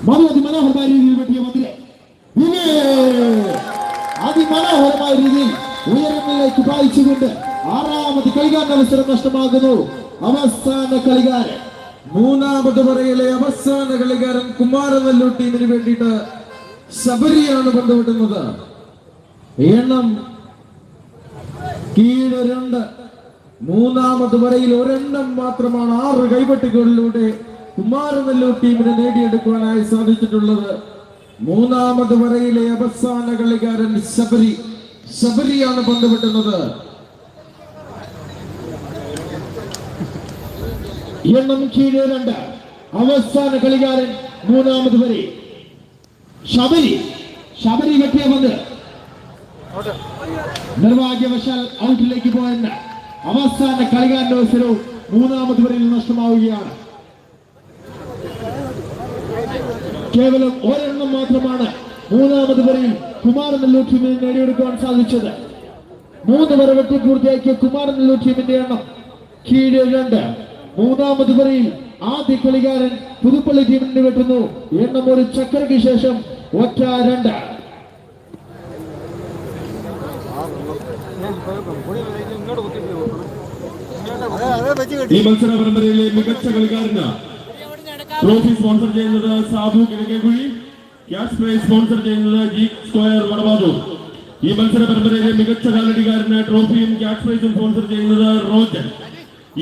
മധു അതിമനോഹരമായ രീതിയിൽ വെട്ടിയ പന്തിനെ അതിമനോഹരമായ രീതിയിൽ ഉയരങ്ങളിലേക്ക് പായിച്ചുകൊണ്ട് ആറാമത് കളിക്കാരന്റെ അവസരം നഷ്ടമാകുന്നു. അവസാന കളിക്കാരൻ മൂന്നാമത് പറയിലെ അവസാന കളിക്കാരൻ കുമാരനെല്ലൂർ ടീമിന് വേണ്ടിയിട്ട് ശബരിയാണ് ബന്ധപ്പെട്ടുന്നത്. എണ്ണം കീഴ് 2. മൂന്നാമത് വരയിൽ ഒരെണ്ണം മാത്രമാണ് 6 കൈവെട്ടുകളിലൂടെ കുമാരനെല്ലൂർ ടീമിന് നേടിയെടുക്കുവാനായി സാധിച്ചിട്ടുള്ളത്. മൂന്നാമത് വരയിലെ അവസാന കളിക്കാരൻ ശബരിയാണ് ബന്ധപ്പെട്ടുന്നത്. എണ്ണം കീഴ് 2. അവസാന കളിക്കാരൻ മൂന്നാമത് വരെ ശബരി വെട്ടിയ പന്ത് നിർഭാഗ്യവശാൽ ഔട്ടിലേക്ക് പോയെന്ന് അവസാന കളിക്കാരന്റെ അവസരവും മൂന്നാമത് വരയിൽ നഷ്ടമാവുകയാണ്. കേവലം ഒരെണ്ണം മാത്രമാണ് മൂന്നാമത് വരയിൽ കുമാരനെല്ലൂർ ടീമിന് നേടിയെടുക്കുവാൻ സാധിച്ചത്. 3 വര വെട്ടി പൂർത്തിയാക്കിയ കുമാരനെല്ലൂർ ടീമിന്റെ എണ്ണം കീഴ് 2. മൂന്നാമത് വരയിൽ ആദ്യ കളിക്കാരൻ പുതുപ്പള്ളി ടീമിന് വെട്ടുന്നു. എണ്ണം ഒരു ചക്കരയ്ക്ക് ശേഷം 1-2. ഈ മത്സര പരമ്പരയിലെ മികച്ച കളിക്കാരന് ട്രോഫി സ്പോൺസർ ചെയ്യുന്നത് സാധു കിഴക്കേക്കുഴി. ക്യാഷ് പ്രൈസ് സ്പോൺസർ ചെയ്യുന്നത് ജി സ്ക്വയർ വടവാതൂർ. ഈ മത്സര പരമ്പരയിലെ മികച്ച കാലടിക്കാരന് ട്രോഫിയും ക്യാഷ് പ്രൈസും സ്പോൺസർ ചെയ്യുന്നത് റോജൻ.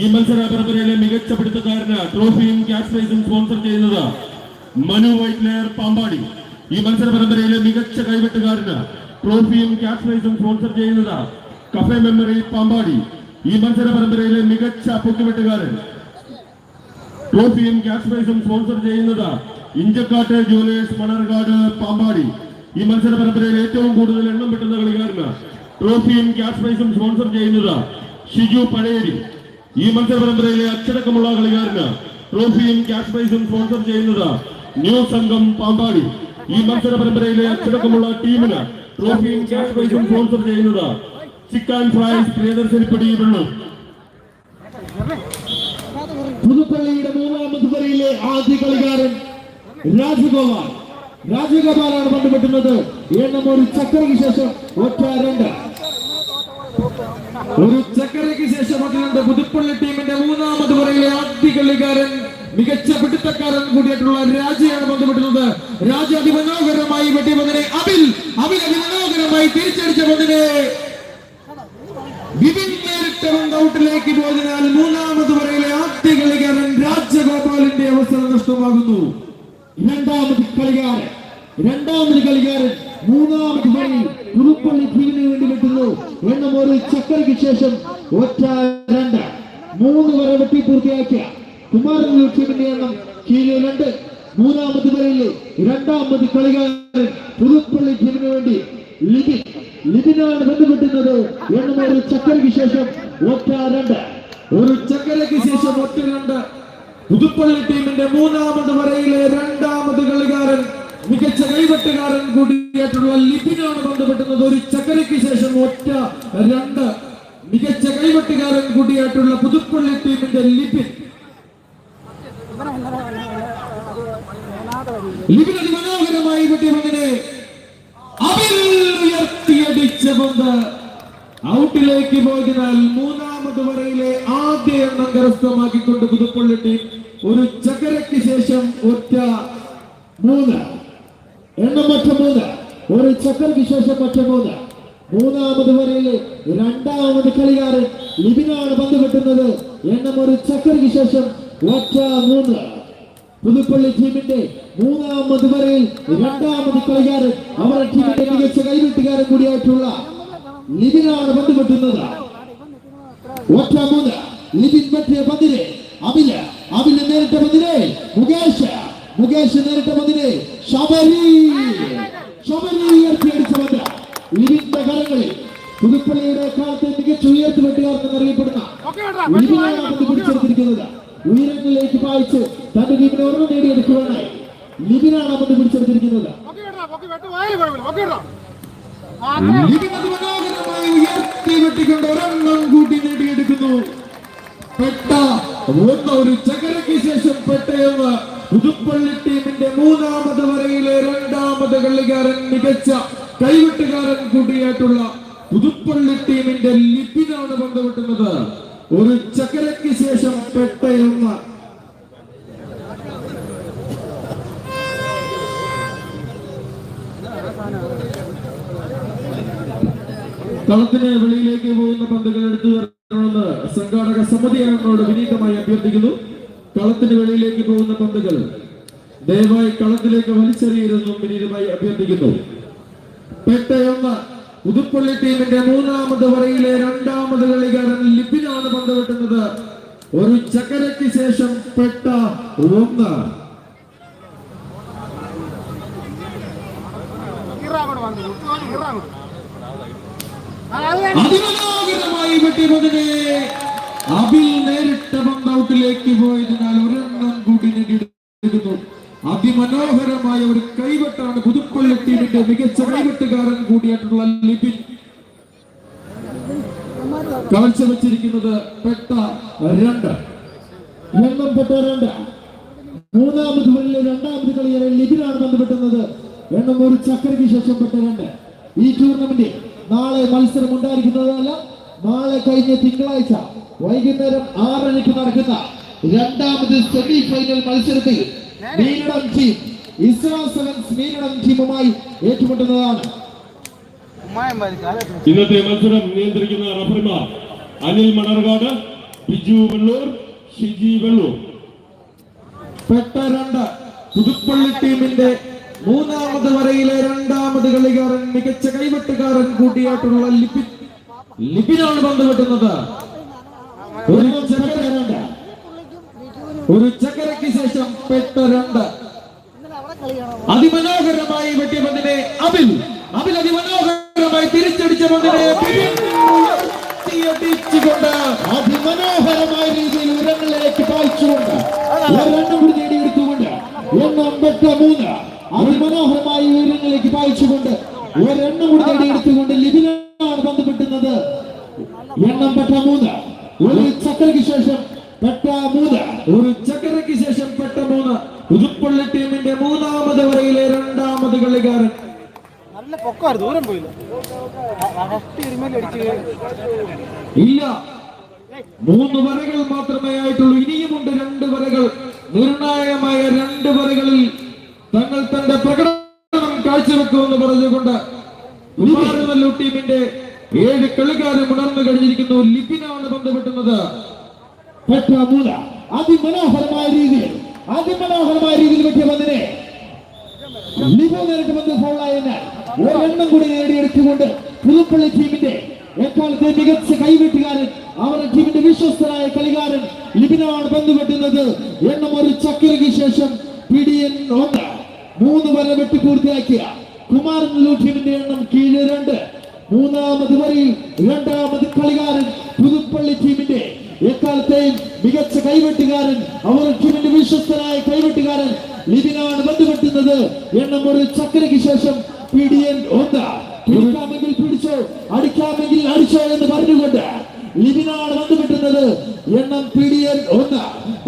ഈ മത്സര പരമ്പരയിലെ മികച്ച പിടുത്തക്കാരന് ട്രോഫിയും ക്യാഷ് പ്രൈസും സ്പോൺസർ ചെയ്യുന്നത് മനു വൈറ്റ്ലെയർ പാമ്പാടി. ഈ മത്സര പരമ്പരയിലെ മികച്ച കൈവെട്ടുകാരന് ട്രോഫിയും ക്യാഷ് പ്രൈസും സ്പോൺസർ ചെയ്യുന്നത് കഫേ മെമ്മറി പാമ്പാടി. ഈ മത്സര പരമ്പരയിലെ മികച്ച പൊക്കുവെട്ടുകാരൻ ട്രോഫിയും ക്യാഷ് പ്രൈസും സ്പോൺസർ ചെയ്യുന്നത് ഇഞ്ചക്കാട്ട് ജുവലേഴ്സ് മണർകാട് പാമ്പാടി. ഈ മത്സര പരമ്പരയിൽ ഏറ്റവും കൂടുതൽ എണ്ണം പെട്ടുന്ന കളിക്കാരന് ട്രോഫിയും ക്യാഷ് പ്രൈസും സ്പോൺസർ ചെയ്യുന്നത് ഷിജു പഴയേരി. ഈ മത്സര പരമ്പരയിലെ അച്ചടക്കമുള്ള കളിക്കാരന് ട്രോഫിയും ക്യാഷ് പ്രൈസും സ്പോൺസർ ചെയ്യുന്നത് ന്യൂ സംഘം പാമ്പാടി. ഈ മത്സര പരമ്പരയിലെ അച്ചടക്കമുള്ള ടീമിന് ട്രോഫിയും ക്യാഷ് പ്രൈസും സ്പോൺസർ ചെയ്യുന്നത് ചിക്കൻ ഫ്രൈസ് പ്രിയദർശനിപ്പടി വെള്ളൂർ. പുതുപ്പള്ളിയുടെ മൂന്നാമത് വരയിലെ ആദ്യ കളിക്കാരൻ രാജഗോപാലാണ് ബന്ധപ്പെട്ടുന്നത്. എണ്ണം ഒരു ചക്കരയ്ക്ക് ശേഷം 1-2. ഒരു ചക്കരയ്ക്ക് ശേഷം 1-2. പുതുപ്പള്ളി ടീമിന്റെ മൂന്നാമത് വരയിലെ ആദ്യ കളിക്കാരൻ മികച്ച പിടുത്തക്കാരൻ കൂടിയായിട്ടുള്ള രാജയാണ് ബന്ധപ്പെട്ടുന്നത്. രാജ അതിമനോഹരമായി വെട്ടിയ പന്തിനെ അബിൽ അതിമനോഹരമായി തിരിച്ചടിച്ച പന്തിനെ വിപിൻ നേരിട്ട ഔട്ടിലേക്ക് പോയതിനാൽ മൂന്നാമത് വരയിലെ ആദ്യ കളിക്കാരൻ രാജഗോപാലിന്റെ അവസരം നഷ്ടമാകുന്നു. രണ്ടാമത് കളിക്കാരൻ മൂന്നാമത് വരയിൽ പുതുപ്പള്ളി ടീമിന് വേണ്ടി വെട്ടുന്നു. എണ്ണം ഒരു ചക്കരയ്ക്ക് ശേഷം 1-2. 3 വര വെട്ടി പൂർത്തിയാക്കിയ കുമാരനെല്ലൂർ ടീമിന്റെ എണ്ണം കീഴിൽ 2. മൂന്നാമത് വരയിലെ രണ്ടാമത് കളിക്കാരൻ പുതുപ്പള്ളി ടീമിന് വേണ്ടി ലിബിനാണ് ബന്ധപ്പെട്ടുന്നത്. എണ്ണം ഒരു ചക്കരയ്ക്ക് ശേഷം ഒറ്റ രണ്ട്. ഒരു ചക്കരയ്ക്ക് ശേഷം ഒറ്റ രണ്ട്. പുതുപ്പള്ളി ടീമിന്റെ മൂന്നാമത് വരയിലെ രണ്ടാമത് കളിക്കാരൻ മികച്ച കൈവെട്ടുകാരൻ കൂടിയായിട്ടുള്ള ലിബിനാണ് ബന്ധപ്പെട്ടുന്നത്. ഒരു ചക്കരയ്ക്ക് ശേഷം ഒറ്റ രണ്ട്. മികച്ച കൈവെട്ടുകാരൻ കൂടിയായിട്ടുള്ള പുതുപ്പള്ളി ടീമിന്റെ ലിബിൻ മനോഹരമായി വെട്ടിയതിനെ ഉയർത്തിയടിച്ച പന്ത് ഔട്ടിലേക്ക് പോയതിനാൽ മൂന്നാമത് വരയിലെ ആദ്യ എണ്ണം കരസ്ഥമാക്കിക്കൊണ്ട് പുതുപ്പള്ളി ടീം ഒരു ചക്കരയ്ക്ക് ശേഷം ഒറ്റ മൂന്ന്. എണ്ണം ഒറ്റ മൂന്ന്. ഒരു ചക്കരയ്ക്ക് ശേഷം ഒറ്റ മൂന്ന്. മൂന്നാമത് വരയിലെ രണ്ടാമത് കളിക്കാരൻ ലിബിനാണ് പന്ത് വെട്ടുന്നത്. എണ്ണം ഒരു ചക്കരയ്ക്ക് ശേഷം ഒറ്റ മൂന്ന്. പുതുപ്പള്ളി ടീമിന്റെ മൂന്നാമത് വരയിൽ രണ്ടാമത് കളിക്കാരൻ അവരുടെ ടീമിന്റെ മികച്ച കൈവെട്ടുകാരൻ കൂടിയായിട്ടുള്ള ലിബിനാണ് പന്ത് വെട്ടുന്നത്. ഒറ്റ മൂന്ന്. ലിബിൻ വെട്ടിയ പന്തിനെ അബില് നേരിട്ട പന്തിനെ മുകേഷ് നേരിട്ട പന്തിനെ ശബരി ഉയർത്തിയടിച്ച പന്ത് ലിബിന്റെ കരങ്ങളിൽ പുതുപ്പള്ളിയുടെ കാലത്തെ മികച്ച ഉയർത്തി വെട്ടുകാരൻ അറിയപ്പെടുന്ന ലിബിനാണ് പന്ത് പിടിച്ചെടുത്തിരിക്കുന്നത്. ഉയരങ്ങളിലേക്ക് പായിച്ച് തന്റെ ടീമിനെ ഒരെണ്ണം നേടിയെടുക്കുവാനായി ലിബിനാണ് പന്ത് പിടിച്ചെടുത്തിരിക്കുന്നത്. മനോഹരമായി ഉയർത്തി വെട്ടിക്കൊണ്ട് ഒരെണ്ണം കൂട്ടി നേടിയെടുക്കുന്നു. ഒരു ചകരയ്ക്ക് ശേഷം പെട്ടയെന്ന് പുതുപ്പള്ളി ടീമിന്റെ മൂന്നാമത് വരയിലെ രണ്ടാമത് കളിക്കാരൻ മികച്ച കൈവെട്ടുകാരൻ കൂടിയായിട്ടുള്ള പുതുപ്പള്ളി ടീമിന്റെ ലിബിനാണ് പന്ത് വെട്ടുന്നത്. ഒരു ചക്കരയ്ക്ക് ശേഷം പെട്ടയെന്ന് കളത്തിന് വെളിയിലേക്ക് പോകുന്ന പന്തുകൾ എടുത്തു തരണമെന്ന് സംഘാടക സമിതി അംഗങ്ങളോട് വിനീതമായി അഭ്യർത്ഥിക്കുന്നു. കളത്തിന് വെളിയിലേക്ക് പോകുന്ന പന്തുകൾ ദയവായി കളത്തിലേക്ക് വലിച്ചെറിയരുതെന്നും വിനീതമായി അഭ്യർത്ഥിക്കുന്നു. പെട്ടയൊന്ന് പുതുപ്പള്ളി ടീമിന്റെ മൂന്നാമത് വരയിലെ രണ്ടാമത് കളിക്കാരൻ ലിബിനാണ് പന്ത് വെട്ടുന്നത്. ഒരു ചക്കരയ്ക്ക് ശേഷം പെട്ട ഒന്ന്. അതിമനോഹരമായി വെട്ടിയതിനെ അബിൽ നേരിട്ട പന്ത് ഔട്ടിലേക്ക് പോയതിനാൽ ഒരെണ്ണം കൂടി നേടിയെടുക്കുന്നു. അതിമനോഹരമായ ഒരു കൈവെട്ടാണ് പുതുപ്പള്ളി ടീമിന്റെ മികച്ച കൈവെട്ടുകാരൻ കൂടിയായിട്ടുള്ള ലിബിൻ കാഴ്ചവെച്ചിരിക്കുന്നത്. പെട്ട രണ്ട്. എണ്ണം പെട്ട രണ്ട്. മൂന്നാമത് വരയിലെ രണ്ടാമത് കളിയെ ലിബിനാണ് ബന്ധപ്പെട്ടുന്നത്. എണ്ണം ഒരു ചക്കരയ്ക്ക് ശേഷം പെട്ട രണ്ട്. ഈ ടൂർണമെന്റ് നാളെ മത്സരം ഉണ്ടായിരിക്കുന്നതല്ല. നാളെ കഴിഞ്ഞ തിങ്കളാഴ്ച വൈകുന്നേരം 6:30 നടക്കുന്ന രണ്ടാമത് സെമി ഫൈനൽ മത്സരത്തിൽ മീനടം ടീം ഇസ്രാ സെവൻസ് മീനടം ടീമുമായി ഏറ്റുമുട്ടുന്നതാണ്. ഇന്നത്തെ മത്സരം നിയന്ത്രിക്കുന്ന റഫറിമാർ അനിൽ മണർകാട്, ബിജു വെള്ളൂർ, ഷിജി വെള്ളൂർ. പെട്ട രണ്ട്. പുതുപ്പള്ളി ടീമിന്റെ മൂന്നാമത് വരയിലെ രണ്ടാമത് കളിക്കാരൻ മികച്ച കൈവെട്ടുകാരൻ കൂടിയായിട്ടുള്ള ലിബിനാണ് പന്ത് വെട്ടുന്നത്. ഒരു ചക്കരയ്ക്ക് ശേഷം പെട്ട രണ്ട്. അതിമനോഹരമായി വെട്ടിയ പന്തിനെ അബിൽ അതിമനോഹരമായി തിരിച്ചടിച്ച പന്തിനെ കൊണ്ട് അതിമനോഹരമായ രീതിയിൽ ഉയരങ്ങളിലേക്ക് പായിച്ചുകൊണ്ട് ഒരെണ്ണം കൂടി നേടിയെടുത്തുകൊണ്ട് എണ്ണം പെട്ട മൂന്ന്. അതിമനോഹരമായി ഉയരങ്ങളിലേക്ക് പായിച്ചുകൊണ്ട് ഒരെണ്ണം കൂടി നേടിയെടുത്തുകൊണ്ട് ലിബിനാണ് പന്ത് വെട്ടുന്നത്. എണ്ണം പെട്ട മൂന്ന്. ഒരു ചക്കരയ്ക്ക് ശേഷം പെട്ട മൂന്ന്. ഒരു ചക്കരയ്ക്ക് ശേഷം പെട്ട മൂന്ന്. പുതുപ്പള്ളി ടീമിന്റെ മൂന്നാമത് വരയിലെ രണ്ടാമത് കളിക്കാരൻ. ഇല്ല, 3 വരകൾ മാത്രമേ ആയിട്ടുള്ളൂ. ഇനിയുമുണ്ട് 2 വരകൾ. നിർണായകമായ 2 വരകളിൽ തങ്ങൾ തന്റെ പ്രകടനം കാഴ്ചവെക്കുമെന്ന് പറഞ്ഞുകൊണ്ട് ഉമാരുമല്ലൂർ ടീമിന്റെ 7 കളിക്കാരും ഉണർന്നു കഴിഞ്ഞിരിക്കുന്നു. ലിബിനാണ് പന്ത് വെട്ടുന്നത്. പെട്ട മൂന്ന്. അതിമനോഹരമായ രീതിയിൽ വെട്ടിയ പന്തിനെ ലിബോ നേരിട്ട് പന്ത് ഫൗളായതിനാൽ ഒരെണ്ണം കൂടി നേടിയെടുത്തുകൊണ്ട് പുതുപ്പള്ളി ടീമിന്റെ എക്കാലത്തെ മികച്ച കൈവെട്ടുകാരൻ അവരുടെ ടീമിന്റെ വിശ്വസ്തനായ കളിക്കാരൻ ലിബിനാണ് പന്ത് വെട്ടുന്നത്. എണ്ണം ഒരു ചക്കരയ്ക്ക് ശേഷം PDN 1 3 വര വെട്ടി പൂർത്തിയാക്കിയ കുമാരനല്ലൂർ ടീമിന്റെ എണ്ണം കീഴ് 2. മൂന്നാമത് വരിയിൽ രണ്ടാമത് കളിക്കാരൻ പുതുപ്പള്ളി ടീമിന്റെ എക്കാലത്തെയും മികച്ച കൈവെട്ടുകാരൻ, അവർ ടീമിന്റെ വിശ്വസ്തനായ കൈവെട്ടുകാരൻ ലിബിനാണ് ബന്ധപ്പെട്ടുന്നത്. എണ്ണം ഒരു ചക്കരയ്ക്ക് ശേഷം PDN 1 പിടിക്കാമെങ്കിൽ പിടിച്ചോ, അടിക്കാമെങ്കിൽ അടിച്ചോ എന്ന് പറഞ്ഞുകൊണ്ട് ലിബിനാണ് ബന്ധപ്പെട്ടുന്നത്. എണ്ണം PDN 1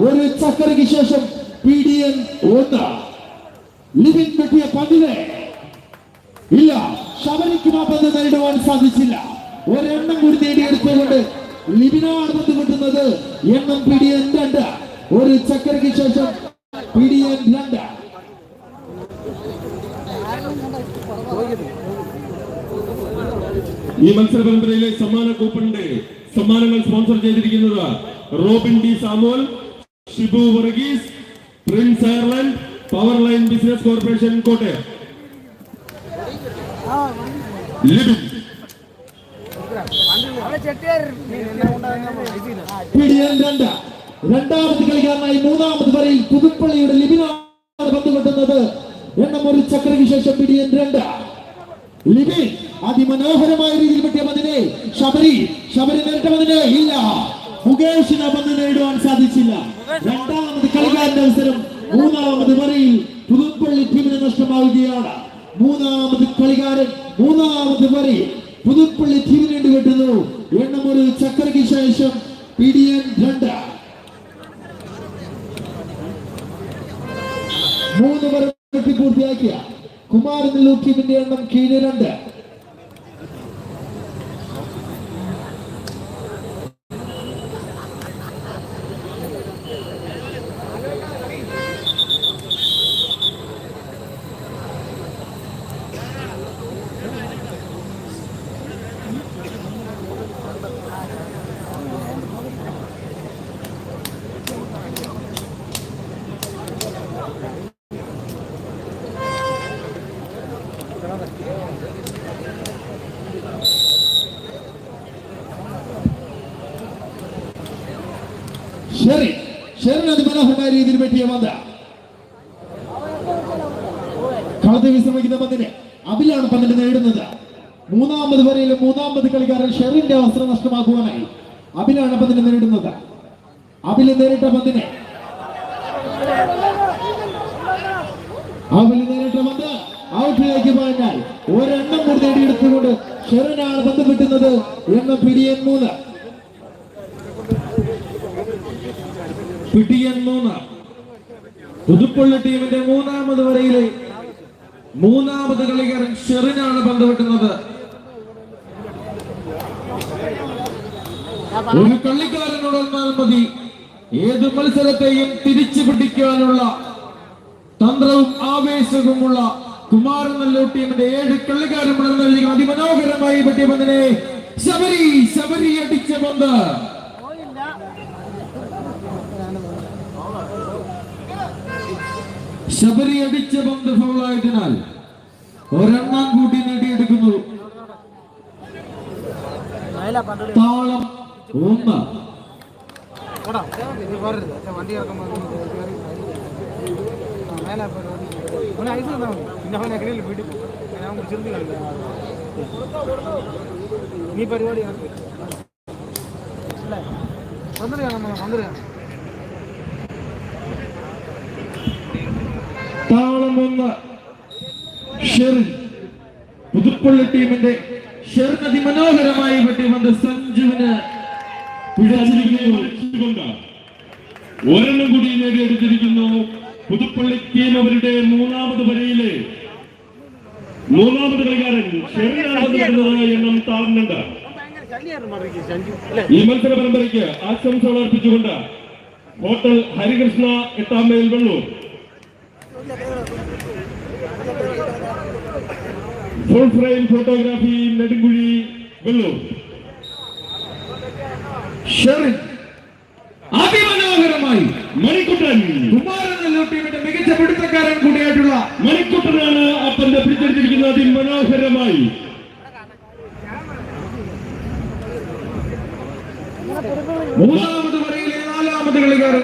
ഒരു ചക്കരയ്ക്ക് ശേഷം PDN 1. ലിബിൻ വെട്ടിയ പന്തിനെ ഇല്ല, ശബരിക്ക് ആ പന്ത് നേടുവാൻ സാധിച്ചില്ല. ഒരെണ്ണം കൂടി നേടിയെടുത്തുകൊണ്ട് ലിബിനാണ് ബന്ധപ്പെട്ടുന്നത്. എണ്ണം PDN 2 ഒരു ചക്കരയ്ക്ക് ശേഷം PDN 2. ഈ മത്സര പരമ്പരയിലെ സമ്മാന കൂപ്പണിന്റെ സമ്മാനങ്ങൾ സ്പോൺസർ ചെയ്തിരിക്കുന്നത് Robin D Samuel, Shibu Varghese, Prince Ireland, power line business corporation Kottayam. Libin PDN 2 രണ്ടാമത് കളിക്കാരനായി മൂന്നാമത് വരയിൽ പുതുപ്പള്ളിയുടെ ലിബിനാണ് ബന്ധപ്പെട്ടുന്നത്. എണ്ണം ഒരു ചക്രയ്ക്ക് ശേഷം PDN 2. ലിബിൻ അതിമനോഹരമായ രീതിയിൽ പറ്റിയ പന്തിനെ ശബരി നേരിട്ട പന്തിനെ ഇല്ല, മുകേഷിന് പന്ത് നേടുവാൻ സാധിച്ചില്ല. രണ്ടാമത് കളിക്കാരന്റെ അവസരം മൂന്നാമത് വരയിൽ പുതുപ്പള്ളി ടീമിന് നഷ്ടമാവുകയാണ്. മൂന്നാമത് കളിക്കാരൻ മൂന്നാമത് വരയിൽ പുതുപ്പള്ളി ടീമിന് വേണ്ടി വെട്ടുന്നു. എണ്ണം ഒരു ചക്രയ്ക്ക് ശേഷം PDN 2. 3 വരെ വെട്ടി പൂർത്തിയാക്കിയ കുമാരനല്ലൂർ ടീമിന്റെ എണ്ണം കീഴ് 2. അതിമനോഹരമായ രീതിയിൽ പറ്റിയ പന്ത് കളത്തിൽ വിശ്രമിക്കുന്ന പന്തിനെ അബിലാണ് പന്തിന് നേടുന്നത്. മൂന്നാമത് വരയിലെ മൂന്നാമത് കളിക്കാരൻ ഷെറിന്റെ അവസരം നഷ്ടമാക്കുവാനായി അബിലാണ് പന്തിന് നേടുന്നത്. അബില് നേരിട്ട പന്തിനെ പന്ത് ഔട്ടിലേക്ക് പോയാൽ ഒരെണ്ണം കൂടി നേടിയെടുത്തുകൊണ്ട് ഷെറിനാണ് പന്ത് കിട്ടുന്നത്. എണ്ണം PDN 3. PDN 3 പുതുപ്പള്ളി ടീമിന്റെ മൂന്നാമത് വരയിലെ മൂന്നാമത് കളിക്കാരൻ ഷെറിനാണ് പന്ത് വെട്ടുന്നത്. ഒരു കളിക്കാരനോട് വന്നാൽ മതി ഏത് മത്സരത്തെയും തിരിച്ചു പിടിക്കാനുള്ള തന്ത്രവും ആവേശവുമുള്ള കുമാരനല്ലൂർ ടീമിന്റെ 7 കളിക്കാരും നൽകിയിരിക്കുന്ന അതിമനോഹരമായി പറ്റിയ പന്തിനെ ശബരി അടിച്ച പന്ത് ശബരി അടിച്ച പന്ത് ഫൗളായതിനാൽ ഒരെണ്ണം കൂട്ടി നേടിയെടുക്കുന്നു. താളം 1. നീ പരിപാടി താളം 1. ഷെറിൻ പുതുപ്പള്ളി ടീമിന്റെ ഷെറിൻ അതിമനോഹരമായി പറ്റിയ പന്ത് സഞ്ജുവിന് ഒരെണ്ണം കൂടി നേടിയെടുത്തിരിക്കുന്നു. പുതുപ്പള്ളി ടീം അവരുടെ മൂന്നാമത് വരയിലെ മൂന്നാമത് കളിക്കാരൻ ഷെറിനാണ് എണ്ണം താഴ്ന്നുണ്ട്. ഈ മത്സര പരമ്പരയ്ക്ക് ആശംസകൾ അർപ്പിച്ചുകൊണ്ട് ഹോട്ടൽ ഹരികൃഷ്ണ 8ാം mile Vellur, full frame photography Nedunkuzhi Vellur. Sherin അതിമനോഹരമായി മണിക്കുട്ടൻ കുമാരനല്ലൂർ ടീമിന്റെ മികച്ച പിടുത്തക്കാരൻ കൂടിയായിട്ടുള്ള മണിക്കുട്ടനാണ് ആ പന്ത് പിടിച്ചെടുത്തിരിക്കുന്നത് അതിമനോഹരമായി. മൂന്നാമത് വരയിലെ നാലാമത് കളിക്കാരൻ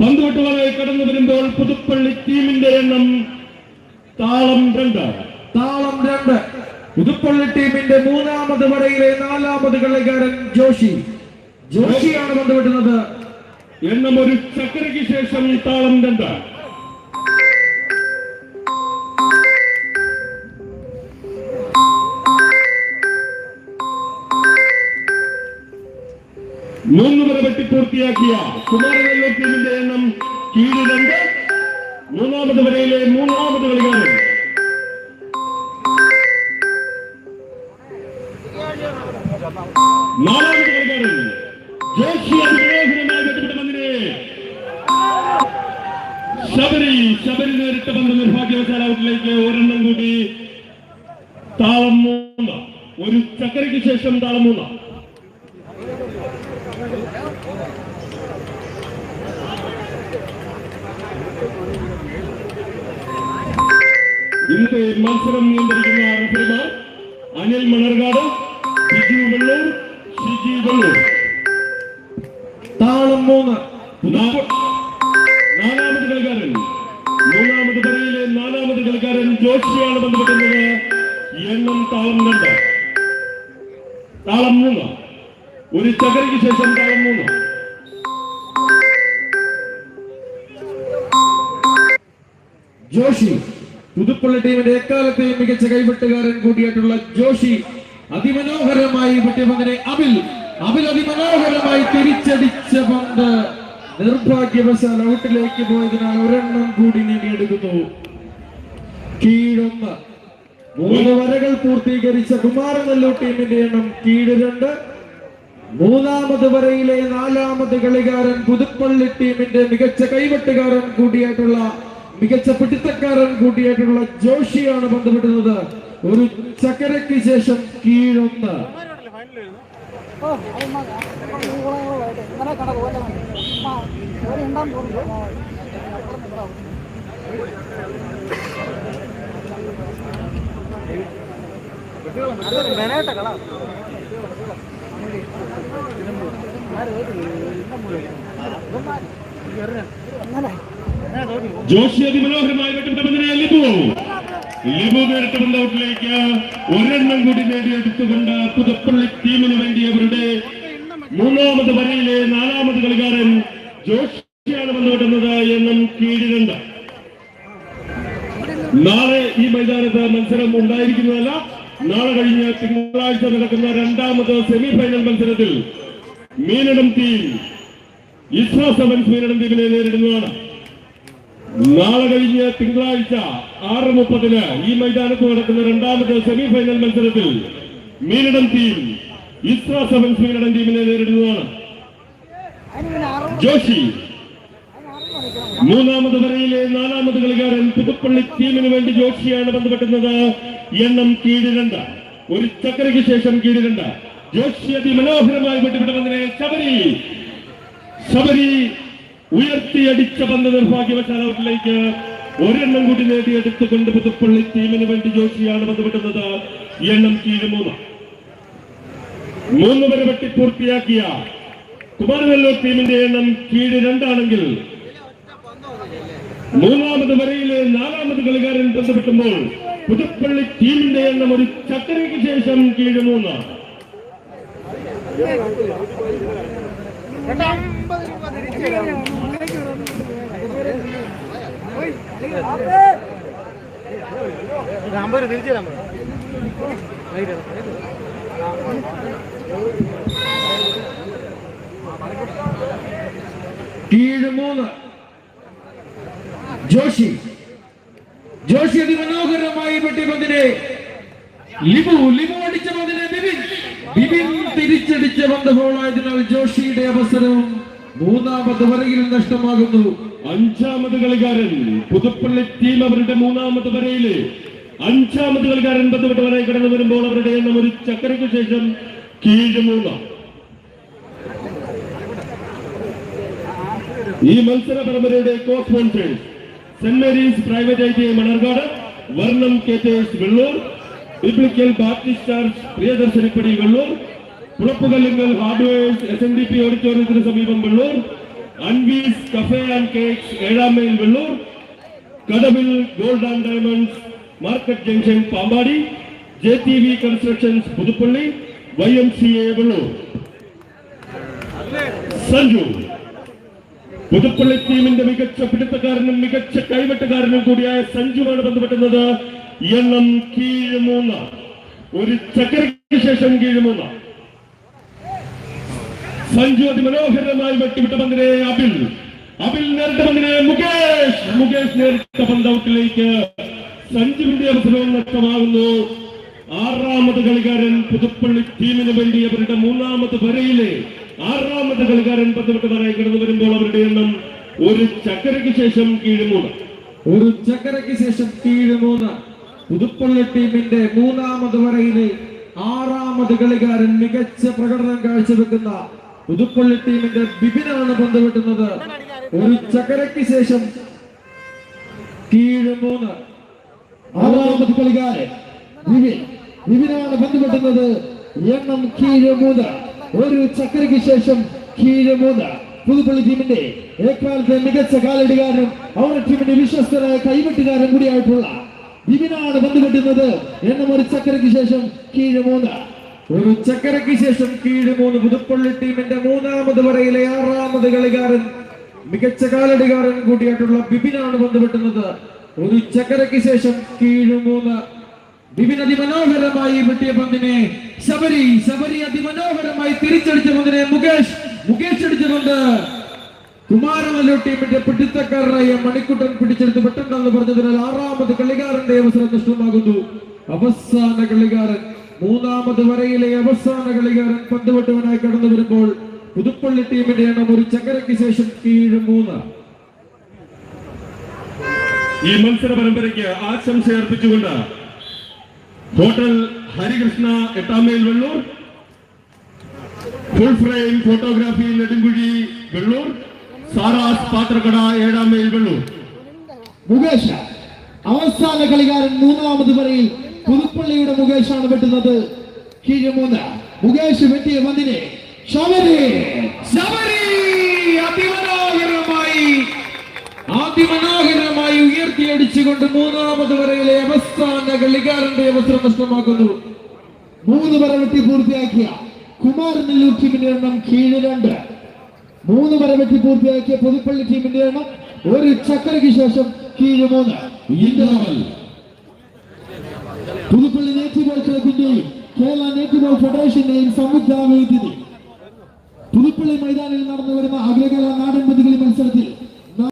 പന്തുവെട്ടുകളായി കടന്നു വരുമ്പോൾ പുതുപ്പള്ളി ടീമിന്റെ എണ്ണം താളം 2. താളം 2. പുതുപ്പള്ളി ടീമിന്റെ മൂന്നാമത് വരയിലെ നാലാമത് കളിക്കാരൻ ജോഷിയാണ് പന്തുവെട്ടുന്നത്. എണ്ണം ഒരു ചക്കരയ്ക്ക് ശേഷം താളം 2. മൂന്ന് വര വെട്ടി പൂർത്തിയാക്കിയ കുമാരനെല്ലൂർ ടീമിന്റെ എണ്ണം കീഴ് 2. മൂന്നാമത് വരയിലെ മൂന്നാമത് കളിക്കാരൻ നാലാമത് കളിക്കാരൻ ജോഷി അതിമനോഹരമായി വെട്ടിപ്പെട്ട പന്തിനെ ശബരി നേരിട്ട പന്ത് നിർഭാഗ്യവശാൽ ഔട്ടിലേക്ക് ഒരെണ്ണം കൂടി. താളം 3. ഒരു ചക്കരയ്ക്ക് ശേഷം താളം 3. ഇന്നത്തെ മത്സരം നിയന്ത്രിക്കുന്ന റഫറിമാർ അനിൽ മണർകാട്, ബിജു വെള്ളൂർ, ഷിജി വെള്ളൂർ. താളം 3. നാലാമത് കളിക്കാരൻ മൂന്നാമത് വരയിലെ നാലാമത് കളിക്കാരൻ ജോഷിയാണ് ബന്ധപ്പെടുന്നത്. എണ്ണം താളം 2. താളം 3. ഒരു ചകരയ്ക്ക് ശേഷം താളം 3. ജോഷി പുതുപ്പള്ളി ടീമിന്റെ എക്കാലത്തെയും മികച്ച കൈവെട്ടുകാരൻ കൂടിയായിട്ടുള്ള ജോഷി അതിമനോഹരമായി വെട്ടിയ പന്തിനെ അബിൽ അതിമനോഹരമായി തിരിച്ചടിച്ച പന്ത് നിർഭാഗ്യവശാൽ ഔട്ടിലേക്ക് പോയതിനാൽ ഒരെണ്ണം കൂടി നേടിയെടുക്കുന്നു. കീഴൊന്ന്. 3 വരകൾ പൂർത്തീകരിച്ച കുമാരനെല്ലൂർ ടീമിന്റെ എണ്ണം കീഴ് 2. മൂന്നാമത് വരയിലെ നാലാമത് കളിക്കാരൻ പുതുപ്പള്ളി ടീമിന്റെ മികച്ച കൈവെട്ടുകാരൻ കൂടിയായിട്ടുള്ള മികച്ച പിടുത്തക്കാരൻ കൂടിയായിട്ടുള്ള ജോഷിയാണ് ബന്ധപ്പെടുന്നത്. ഒരു ചക്കരയ്ക്ക് ശേഷം കീഴൊന്ന്. ജോഷി അതിമനോഹരമായി വെട്ടിപ്പെട്ട പന്തിനെ ലിബു നേരിട്ട പന്ത് ഔട്ടിലേക്ക് ഒരെണ്ണം കൂടി നേടിയെടുത്തുകൊണ്ട് പുതുപ്പള്ളി ടീമിന് വേണ്ടി അവരുടെ മൂന്നാമത് വരയിലെ നാലാമത് കളിക്കാരൻ ജോഷിയാണ് ബന്ധപ്പെടുന്നത്. എണ്ണം കീഴ് 2. നാളെ ഈ മൈതാനത്ത് മത്സരം ഉണ്ടായിരിക്കുന്നതല്ല. നാളെ കഴിഞ്ഞ് തിങ്കളാഴ്ച നടക്കുന്ന രണ്ടാമത് സെമിഫൈനൽ മത്സരത്തിൽ മീനടം ടീം ഇസ്രോ സെവൻസ് മീനടം ടീമിനെ നേരിടുന്നതാണ്. നാളെ കഴിഞ്ഞ് തിങ്കളാഴ്ച 6:30 ഈ മൈതാനത്ത് നടക്കുന്ന രണ്ടാമത് സെമിഫൈനൽ മത്സരത്തിൽ മീനടം ടീം ഇസ്രോ സെവൻസ് മീനടം ടീമിനെ നേരിടുന്നതാണ്. ജോഷി മൂന്നാമത് വരയിലെ നാലാമത് കളിക്കാരൻ പുതുപ്പള്ളി ടീമിന് വേണ്ടി ജോഷിയാണ് ബന്ധപ്പെടുന്നത്. എണ്ണം കീഴ് 2. ഒരു ചക്കരയ്ക്ക് ശേഷം കീഴ് 2. ജോഷി അതിമനോഹരമായി വെട്ടിപ്പെട്ട പന്തിനെ ശബരി ഉയർത്തിയടിച്ച പന്ത് നിർഭാഗ്യവശാൽ ഔട്ടിലേക്ക് ഒരെണ്ണം കൂടി നേടിയെടുത്തുകൊണ്ട് പുതുപ്പള്ളി ടീമിന് വേണ്ടി ജോഷിയാണ് ബന്ധപ്പെടുന്നത്. എണ്ണം കീഴ് 3. 3 വരെ വെട്ടി പൂർത്തിയാക്കിയ കുമാരനെല്ലൂർ ടീമിന്റെ എണ്ണം കീഴ് 2 ആണെങ്കിൽ മൂന്നാമത് വരയിലെ നാലാമത് കളിക്കാരൻ ബന്ധപ്പെട്ടുമ്പോൾ പുതുപ്പള്ളി ടീമിന്റെ എണ്ണം ഒരു ചക്കരയ്ക്ക് ശേഷം കീഴ് 3. കീഴ് 3. ജോഷി അതിമനോഹരമായി വെട്ടിയ പന്തിനെ ലിബു അടിച്ച പന്തിനെ ബിബിൻ തിരിച്ചടിച്ച പന്ത് ബോളായതിനാൽ ജോഷിയുടെ അവസരവും മൂന്നാമത് വരയിൽ നഷ്ടമാകുന്നു. അഞ്ചാമത് കളിക്കാരൻ പുതുപ്പള്ളി ടീം അവരുടെ മൂന്നാമത് വരയില് അഞ്ചാമത് കളിക്കാരൻ ബന്ധപ്പെട്ട് വരയിൽ കടന്നു വരുമ്പോൾ അവരുടെ എണ്ണം ഒരു ചക്കരയ്ക്ക് ശേഷം കീഴ് 3. ഈ മത്സര പരമ്പരയുടെ co sponsors Saint Mary's private I T Manarcad, Varnam caterers Vellur, biblical baptist church Priyadarshanappadi Vellur, പുളപ്പുകല്ലുങ്കൽ hardwares SNDP ഓഡിറ്റോറിയത്തിന് സമീപം Vellur, Anvees cafe and cakes ഏഴാം mile Vellur, Kadavil gold and diamonds market junction Pampady, JTV constructions Puthuppally, YMCA Vellur. Sanju Puthuppally ടീമിന്റെ മികച്ച പിടുത്തക്കാരനും മികച്ച കൈവെട്ടുകാരനും കൂടിയായ സഞ്ജുവാണ് ബന്ധപ്പെട്ടുന്നത്. എണ്ണം കീഴ് 3, ഒരു ചക്രയ്ക്ക് ശേഷം കീഴ് 3. സഞ്ജു അതിമനോഹരമായി വെട്ടിവിട്ട പന്തിനെ അബിൽ നേരിട്ട പന്തിനെ മുകേഷ് നേരിട്ട പന്ത് ഔട്ടിലേക്ക്. സഞ്ജുവിന്റെ അവസരവും നഷ്ടമാകുന്നു. 6ാമത് കളിക്കാരൻ പുതുപ്പള്ളി ടീമിന് വേണ്ടി അവരുടെ 3ാമത് വരയിലെ 6ാമത് കളിക്കാരൻ ബന്ധപ്പെട്ടവരായി കടന്നു വരുമ്പോൾ അവരുടെ എണ്ണം ഒരു ചക്കരയ്ക്ക് ശേഷം കീഴ് 3. ഒരു ചക്കരയ്ക്ക് ശേഷം കീഴ് 3. പുതുപ്പള്ളി ടീമിന്റെ 3ാമത് വരയിലെ 6ാമത് കളിക്കാരൻ മികച്ച പ്രകടനം കാഴ്ചവെക്കുന്ന പുതുപ്പള്ളി ടീമിന്റെ ബിബിനാണ് ബന്ധപ്പെട്ടുന്നത്. ഒരു ചക്കരയ്ക്ക് ശേഷം കീഴ് 3. 6ാമത് കളിക്കാരൻ വിപിനാണ് ബന്ധപ്പെട്ടുന്നത്. എണ്ണം കീഴ് 3, ഒരു ചക്കരയ്ക്ക് ശേഷം കീഴ് 3. പുതുപ്പള്ളി ടീമിന്റെ എക്കാലത്തെ മികച്ച കാലടികാരനും അവരുടെ ടീമിന്റെ വിശ്വസ്തരായ കൈവെട്ടുകാരൻ കൂടിയായിട്ടുള്ള വിപിനാണ് ബന്ധപ്പെട്ടുന്നത്. എണ്ണം ഒരു ചക്കരയ്ക്ക് ശേഷം കീഴ് 3. ഒരു ചക്കരയ്ക്ക് ശേഷം കീഴ് 3. പുതുപ്പള്ളി ടീമിന്റെ 3ാമത് വരയിലെ 6ാമത് കളിക്കാരൻ മികച്ച കാലടികാരൻ കൂടിയായിട്ടുള്ള ബിബിനാണ് ബന്ധപ്പെട്ടുന്നത്. ഒരു ചക്കരയ്ക്ക് ശേഷം കീഴ് 3. ബിബിൻ അതിമനോഹരമായി വെട്ടിയ പന്തിനെ ശബരി അതിമനോഹരമായി തിരിച്ചടിച്ച പന്തിനെ മുകേഷ് അടിച്ചുകൊണ്ട് കുമാരനല്ലൂർ ടീമിന്റെ പിടുത്തക്കാരനായ മണിക്കുട്ടൻ പിടിച്ചെടുത്ത് പെട്ടെന്ന് പറഞ്ഞതിനാൽ 6ാമത് കളിക്കാരന്റെ അവസരം നഷ്ടമാകുന്നു. അവസാന കളിക്കാരൻ 3ാമത് വരയിലെ അവസാന കളിക്കാരൻ പന്തുവെട്ടുവനായി കടന്നു വരുമ്പോൾ പുതുപ്പള്ളി ടീമിന്റെ എണ്ണം ഒരു ചക്കരയ്ക്ക് ശേഷം കീഴ് 3. ഈ മത്സര പരമ്പരയ്ക്ക് ആശംസ അർപ്പിച്ചുകൊണ്ട് ഹോട്ടൽ ഹരികൃഷ്ണ 8ാം mile Vellur, full frame photography Nedunkuzhi Vellur, Sara's പാത്രക്കട 7ാം മൈൽ വെള്ളൂർ. മുകേഷ് അവസാന കളിക്കാരൻ 3ാമത് വരയിൽ പുതുപ്പള്ളിയുടെ മുകേഷാണ് വെട്ടുന്നത്. കീഴ് 3. മുകേഷ് വെട്ടിയ പന്തിനെ ശബരി അതിമനോഹരമായി ഉയർത്തിയടിച്ചുകൊണ്ട് 3ാമത് വരയിലെ അവസാന കളിക്കാരന്റെ അവസരം നഷ്ടമാക്കുന്നു. 3 വര വെട്ടി പൂർത്തിയാക്കിയ കുമാരനല്ലൂർ ടീമിന്റെ എണ്ണം കീഴ് 2. 3 വര വെട്ടി പൂർത്തിയാക്കിയ പുതുപ്പള്ളി ടീമിന്റെ എണ്ണം ഒരു ചക്കരയ്ക്ക് ശേഷം കീഴ് 3. പുതുപ്പള്ളി നേറ്റിബോൾ ക്ലബിന്റെയും കേരള നേറ്റിബോൾ ഫെഡറേഷന്റെയും സംയുക്താഭിമുഖ്യത്തിൽ പുതുപ്പള്ളി മൈതാനിൽ നടന്നു വരുന്ന അഗ്രകല നാടൻ പന്തുകളി മത്സരത്തിൽ